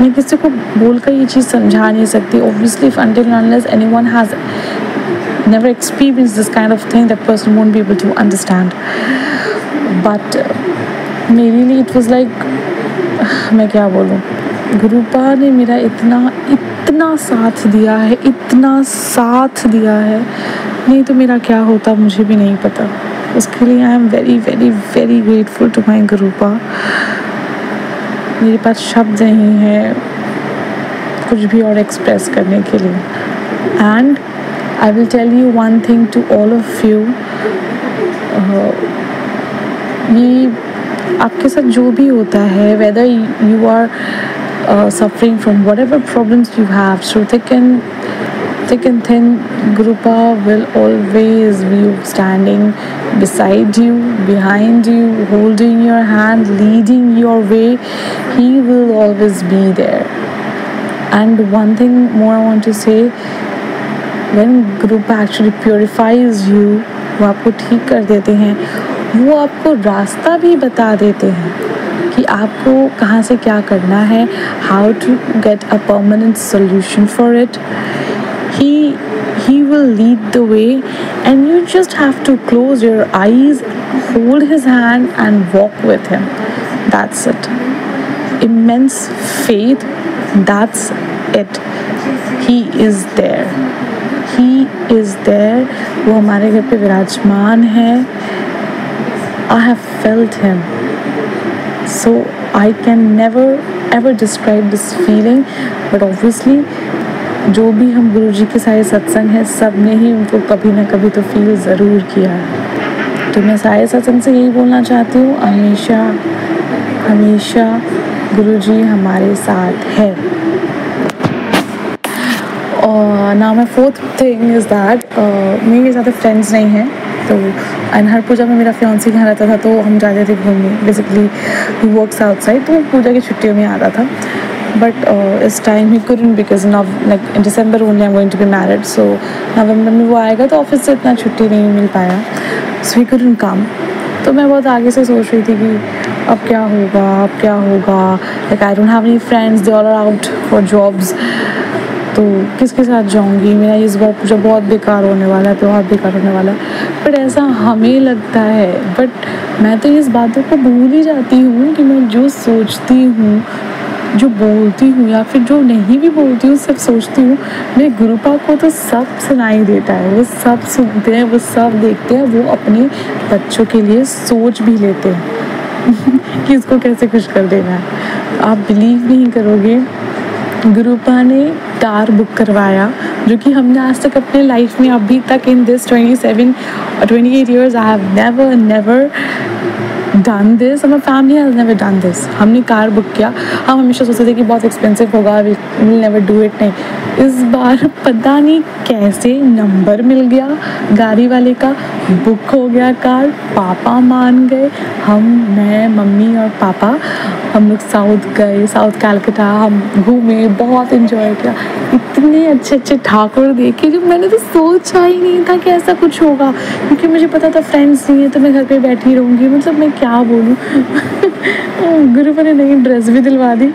मैं किसी को बोलकर ये चीज़ समझा नहीं सकती. Obviously, if until and unless anyone has never experienced this kind of thing, that person won't be able to understand. But मेरे लिए it was like, मैं क्या बोलूँ, गुरुपा ने मेरा इतना साथ दिया है, इतना साथ दिया है, नहीं तो मेरा क्या होता मुझे भी नहीं पता. उसके लिए I am very very very grateful to my Gurupa. मेरे पास शब्द नहीं है कुछ भी और एक्सप्रेस करने के लिए. And I will tell you one thing to all of you, ये आपके साथ जो भी होता है, whether you are suffering from whatever problems you have, so thick and thin, Gurupa will always be standing beside you, behind you, holding your hand, leading your way. He will always be there. And one thing more I want to say, when Gurupa actually purifies you, वो आपको ठीक कर देते हैं, वो आपको रास्ता भी बता देते हैं कि आपको कहाँ से क्या करना है, how to get a permanent solution for it. He will lead the way, and you just have to close your eyes, hold his hand and walk with him. That's it. Immense faith, that's it. He is there. He is there. वो हमारे घर पे विराजमान है. I have felt him. So I can never ever describe this feeling, but obviously जो भी हम गुरुजी के सारे सत्संग हैं, सब ने ही उनको कभी ना कभी तो फील ज़रूर किया है. तो मैं सारे सत्संग से यही बोलना चाहती हूँ, हमेशा हमेशा गुरुजी हमारे साथ है. और now my fourth thing is that मेरे ज़्यादा फ्रेंड्स नहीं हैं, तो एंड हर पूजा में मेरा फियांसी यहाँ रहता था, तो हम जाते थे घूमने. बेसिकली ही वर्क्स आउटसाइड, तो पूजा की छुट्टियों में आता था. बट इस time he couldn't because now like in December only I'm going to be married, so नवंबर में वो आएगा तो ऑफिस से इतना छुट्टी नहीं मिल पाया, so he couldn't come. तो मैं बहुत आगे से सोच रही थी कि अब क्या होगा, like I don't have any friends, they all are out for jobs, तो किसके साथ जाऊंगी. मेरा इस बार पूजा बहुत बेकार होने वाला है, त्यौहार बेकार होने वाला है. बट ऐसा हमें लगता है, बट मैं तो इस बातों को भूल ही जाती हूँ कि मैं जो सोचती हूँ, जो बोलती हूँ या फिर जो नहीं भी बोलती हूँ, सब सोचती हूँ. मेरे गुरुपा को तो सब सुनाई देता है, वो सब सुनते हैं, वो सब देखते हैं, वो अपने बच्चों के लिए सोच भी लेते हैं कि इसको कैसे खुश कर देना है. आप बिलीव नहीं करोगे, गुरुपा ने कार बुक करवाया, जो कि हमने आज तक अपने लाइफ में अभी तक in this 27 or 28 years I have never done this, my family has never done this. हमने कार बुक किया. हम हमेशा सोचते थे कि बहुत एक्सपेंसिव होगा, we'll never do it. नहीं, इस बार पता नहीं कैसे नंबर मिल गया गाड़ी वाले का, बुक हो गया कार. पापा मान गए, मैं मम्मी और पापा हम लोग साउथ गए, साउथ कैलकटा हम घूमे, बहुत इन्जॉय किया. इतने अच्छे ठाकुर देखे जो मैंने तो सोचा ही नहीं था कि ऐसा कुछ होगा, क्योंकि मुझे पता था फ्रेंड्स नहीं है तो मैं घर पे बैठी रहूँगी. मतलब मैं क्या बोलूँ गुरुपा ने नई ड्रेस भी दिलवा दी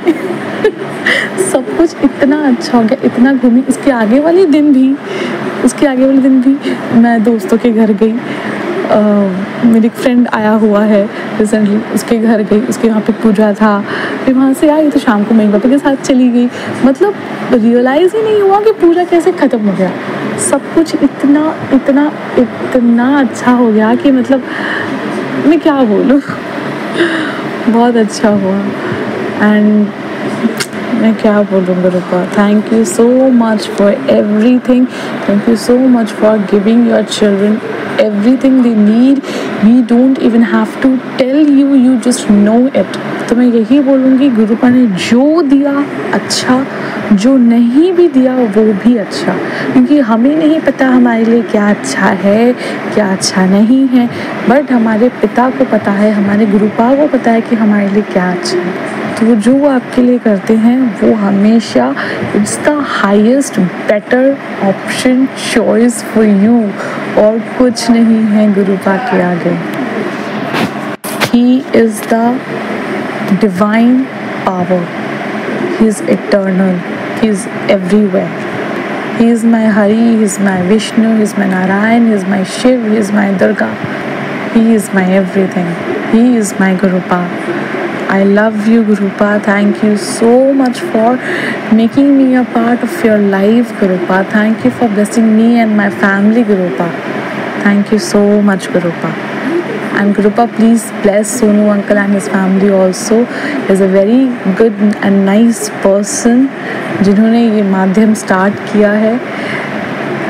सब कुछ इतना अच्छा हो गया, इतना घूमी. उसके आगे वाले दिन भी मैं दोस्तों के घर गई. मेरी फ्रेंड आया हुआ है रिसेंटली, उसके घर गई, उसके यहाँ पे पूजा था, फिर वहाँ से आई तो शाम को मैं पापा के साथ चली गई. मतलब रियलाइज़ ही नहीं हुआ कि पूजा कैसे ख़त्म हो गया. सब कुछ इतना अच्छा हो गया कि मतलब मैं क्या बोलूँ बहुत अच्छा हुआ. एंड मैं क्या बोलूँ Gurupa, thank you so much for everything. Thank you so much for giving your children everything they need. We don't even have to tell you, you just know it. तो मैं यही बोलूँगी, गुरुपा ने जो दिया अच्छा, जो नहीं भी दिया वो भी अच्छा, क्योंकि हमें नहीं पता हमारे लिए क्या अच्छा है क्या अच्छा नहीं है, बट हमारे पिता को पता है, हमारे गुरुपा को पता है कि हमारे लिए क्या अच्छा है. तो जो वो आपके लिए करते हैं वो हमेशा it's the highest better option choice for you, और कुछ नहीं है गुरुपा के आगे. He is the divine power. He is eternal. He is everywhere. He is my Hari, He is my Vishnu, He is my Narayan, He is my Shiv, He is my Durga. He is my everything. He is my Gurupa. I love you, Gurupa. Thank you so much for making me a part of your life, Gurupa. Thank you for blessing me and my family, Gurupa. Thank you so much, Gurupa. And Gurupa, please bless Sonu uncle and his family also. He is a very good and nice person जिन्होंने ये माध्यम start किया है।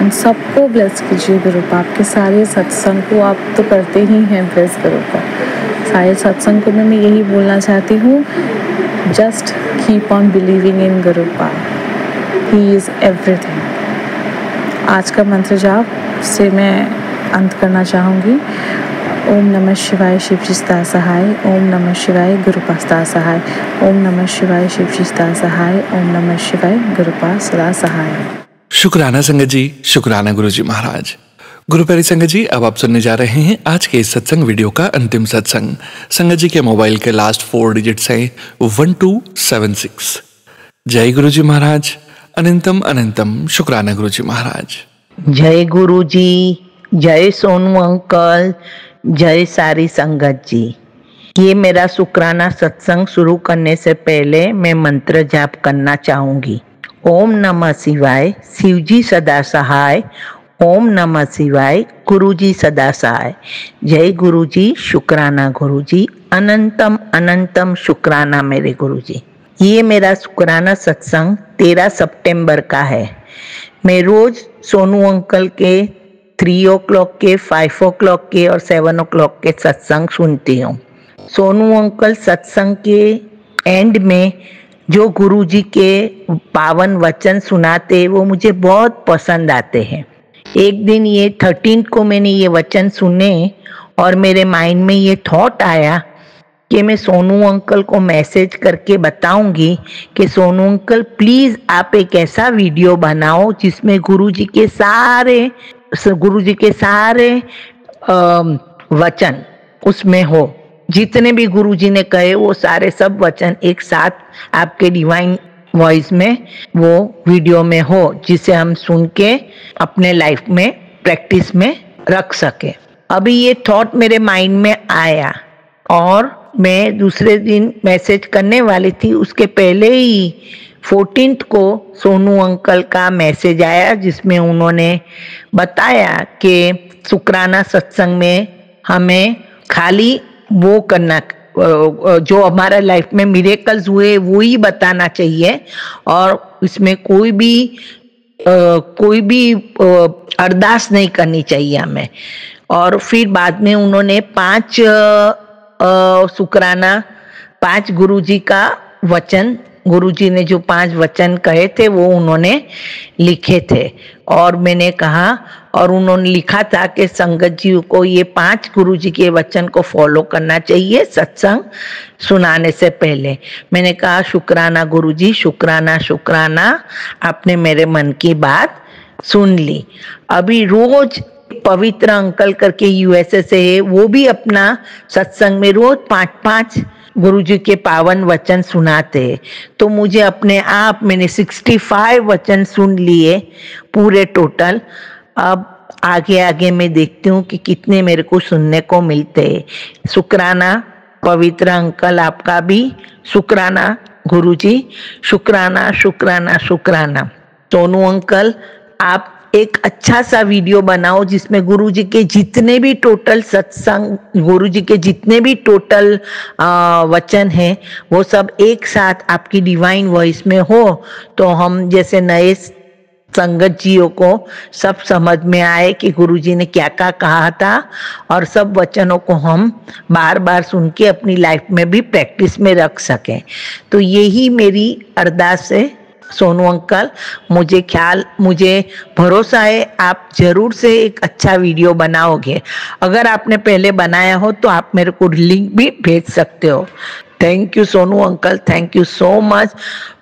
उन सबको bless कीजिए गुरुपा। आपके सारे सत्संग को आप तो करते ही हैं ब्लेस गुरुपा। सारे सत्संग को मैं यही बोलना चाहती हूँ, just keep on believing in गुरुपा। He is everything. आज का मंत्र जाप से मैं अंत करना चाहूँगी। ओम नमः शिवाय शिवजी सदा सहाय। ओम नमः शिवाय गुरुपा सदा सहाय। ओम नमः शिवाय शिवजी सदा सहाय। ओम नमः शिवाय गुरुपा सदा सहाय। शुक्राना संगत जी, शुक्राना गुरुजी महाराज। गुरु प्यारी संगत जी, अब आप सुनने जा रहे हैं आज के इस सत्संग वीडियो का अंतिम सत्संग। संगत जी के मोबाइल के लास्ट 4 डिजिट्स हैं 1276। जय गुरुजी महाराज। अनंतम अनंतम शुक्राना गुरुजी महाराज। जय गुरुजी, जय सोनू अंकल, जय सारी संगत जी। ये मेरा शुक्राना सत्संग शुरू करने से पहले मैं मंत्र जाप करना चाहूँगी। ओम नमः शिवाय, शिवजी सदा सहाय। ओम नमः शिवाय, गुरुजी सदा सहाय। जय गुरुजी, शुक्राना गुरुजी। अनंतम अनंतम शुक्राना मेरे गुरुजी। ये मेरा शुक्राना सत्संग 13 सितंबर का है। मैं रोज सोनू अंकल के 3 o'clock के, 5 o'clock के और 7 o'clock के सत्संग सुनती हूँ। सोनू अंकल सत्संग के एंड में जो गुरुजी के पावन वचन सुनाते वो मुझे बहुत पसंद आते हैं। एक दिन ये 13 को मैंने ये वचन सुने और मेरे माइंड में ये थॉट आया कि मैं सोनू अंकल को मैसेज करके बताऊंगी कि सोनू अंकल प्लीज़ आप एक ऐसा वीडियो बनाओ जिसमें गुरुजी के सारे वचन उसमें हो। जितने भी गुरुजी ने कहे वो सारे सब वचन एक साथ आपके डिवाइन वॉइस में वो वीडियो में हो, जिसे हम सुन के अपने लाइफ में प्रैक्टिस में रख सके। अभी ये थॉट मेरे माइंड में आया और मैं दूसरे दिन मैसेज करने वाली थी। उसके पहले ही 14 को सोनू अंकल का मैसेज आया जिसमें उन्होंने बताया कि शुक्राना सत्संग में हमें खाली वो करना, जो हमारा लाइफ में मिरेकल्स हुए वो ही बताना चाहिए और इसमें कोई भी अरदास नहीं करनी चाहिए हमें। और फिर बाद में उन्होंने 5 शुक्राना, 5 गुरुजी का वचन, गुरुजी ने जो 5 वचन कहे थे वो उन्होंने लिखे थे और मैंने कहा, और उन्होंने लिखा था कि संगत जी को ये 5 गुरुजी के वचन को फॉलो करना चाहिए सत्संग सुनाने से पहले। मैंने कहा शुक्राना गुरुजी, शुक्राना शुक्राना, आपने मेरे मन की बात सुन ली। अभी रोज पवित्र अंकल करके यूएसए से है, वो भी अपना सत्संग में रोज 5-5 गुरुजी के पावन वचन सुनाते हैं। तो मुझे अपने आप मैंने 65 वचन सुन लिए पूरे टोटल। अब आगे आगे मैं देखती हूँ कि कितने मेरे को सुनने को मिलते हैं। शुक्राना पवित्र अंकल, आपका भी शुक्राना गुरुजी, शुक्राना शुक्राना शुक्राना। सोनू अंकल, आप एक अच्छा सा वीडियो बनाओ जिसमें गुरुजी के जितने भी टोटल सत्संग, गुरुजी के जितने भी टोटल वचन हैं वो सब एक साथ आपकी डिवाइन वॉइस में हो, तो हम जैसे नए संगत जियों को सब समझ में आए कि गुरुजी ने क्या क्या कहा था और सब वचनों को हम बार बार सुन के अपनी लाइफ में भी प्रैक्टिस में रख सकें। तो यही मेरी अरदास है सोनू अंकल। मुझे भरोसा है आप जरूर से एक अच्छा वीडियो बनाओगे। अगर आपने पहले बनाया हो तो आप मेरे को लिंक भी भेज सकते हो। Thank you Sonu uncle, thank you so much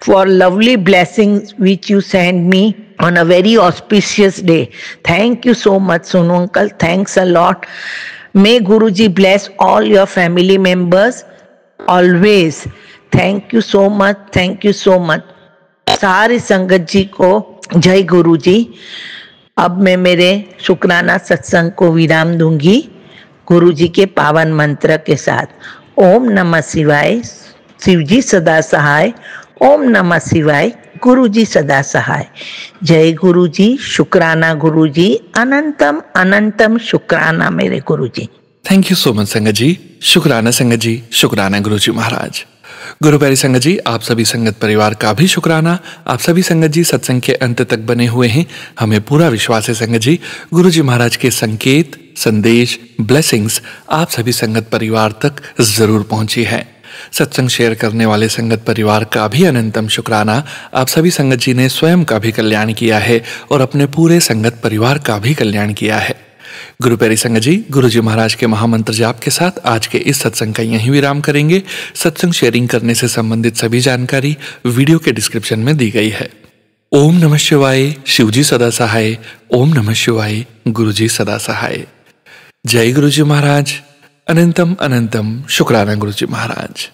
for lovely blessings which you send me on a very auspicious day. Thank you so much Sonu uncle, thanks a lot. May Guruji bless all your family members always. Thank you so much. Thank you so much. सारी संगत जी को जय गुरु जी। अब मैं मेरे शुक्राना सत्संग को विराम दूंगी गुरु जी के पावन मंत्र के साथ। ओम नमः शिवाय, शिव जी सदा सहाय। ओम नमः शिवाय, गुरु जी सदा सहाय। जय गुरु जी, शुक्राना गुरु जी, अनंतम अनंतम शुक्राना मेरे गुरु जी। थैंक यू सो मच संगत जी। शुक्राना संगत जी, शुक्राना गुरु जी महाराज। गुरु प्यारी संगत जी, आप सभी संगत परिवार का भी शुक्राना। आप सभी संगत जी सत्संग के अंत तक बने हुए हैं। हमें पूरा विश्वास है संगत जी, गुरु जी महाराज के संकेत, संदेश, ब्लेसिंग्स आप सभी संगत परिवार तक जरूर पहुंची है। सत्संग शेयर करने वाले संगत परिवार का भी अनंतम शुक्राना। आप सभी संगत जी ने स्वयं का भी कल्याण किया है और अपने पूरे संगत परिवार का भी कल्याण किया है। गुरु प्यारी संगत जी, गुरु जी महाराज के महामंत्र जाप के साथ आज के इस सत्संग का यहीं विराम करेंगे। सत्संग शेयरिंग करने से संबंधित सभी जानकारी वीडियो के डिस्क्रिप्शन में दी गई है। ओम नमः शिवाय, शिव जी सदा सहाय। ओम नमः शिवाय, गुरु जी सदा सहाय। जय गुरु जी महाराज। अनंतम अनंतम शुक्राना गुरु जी महाराज।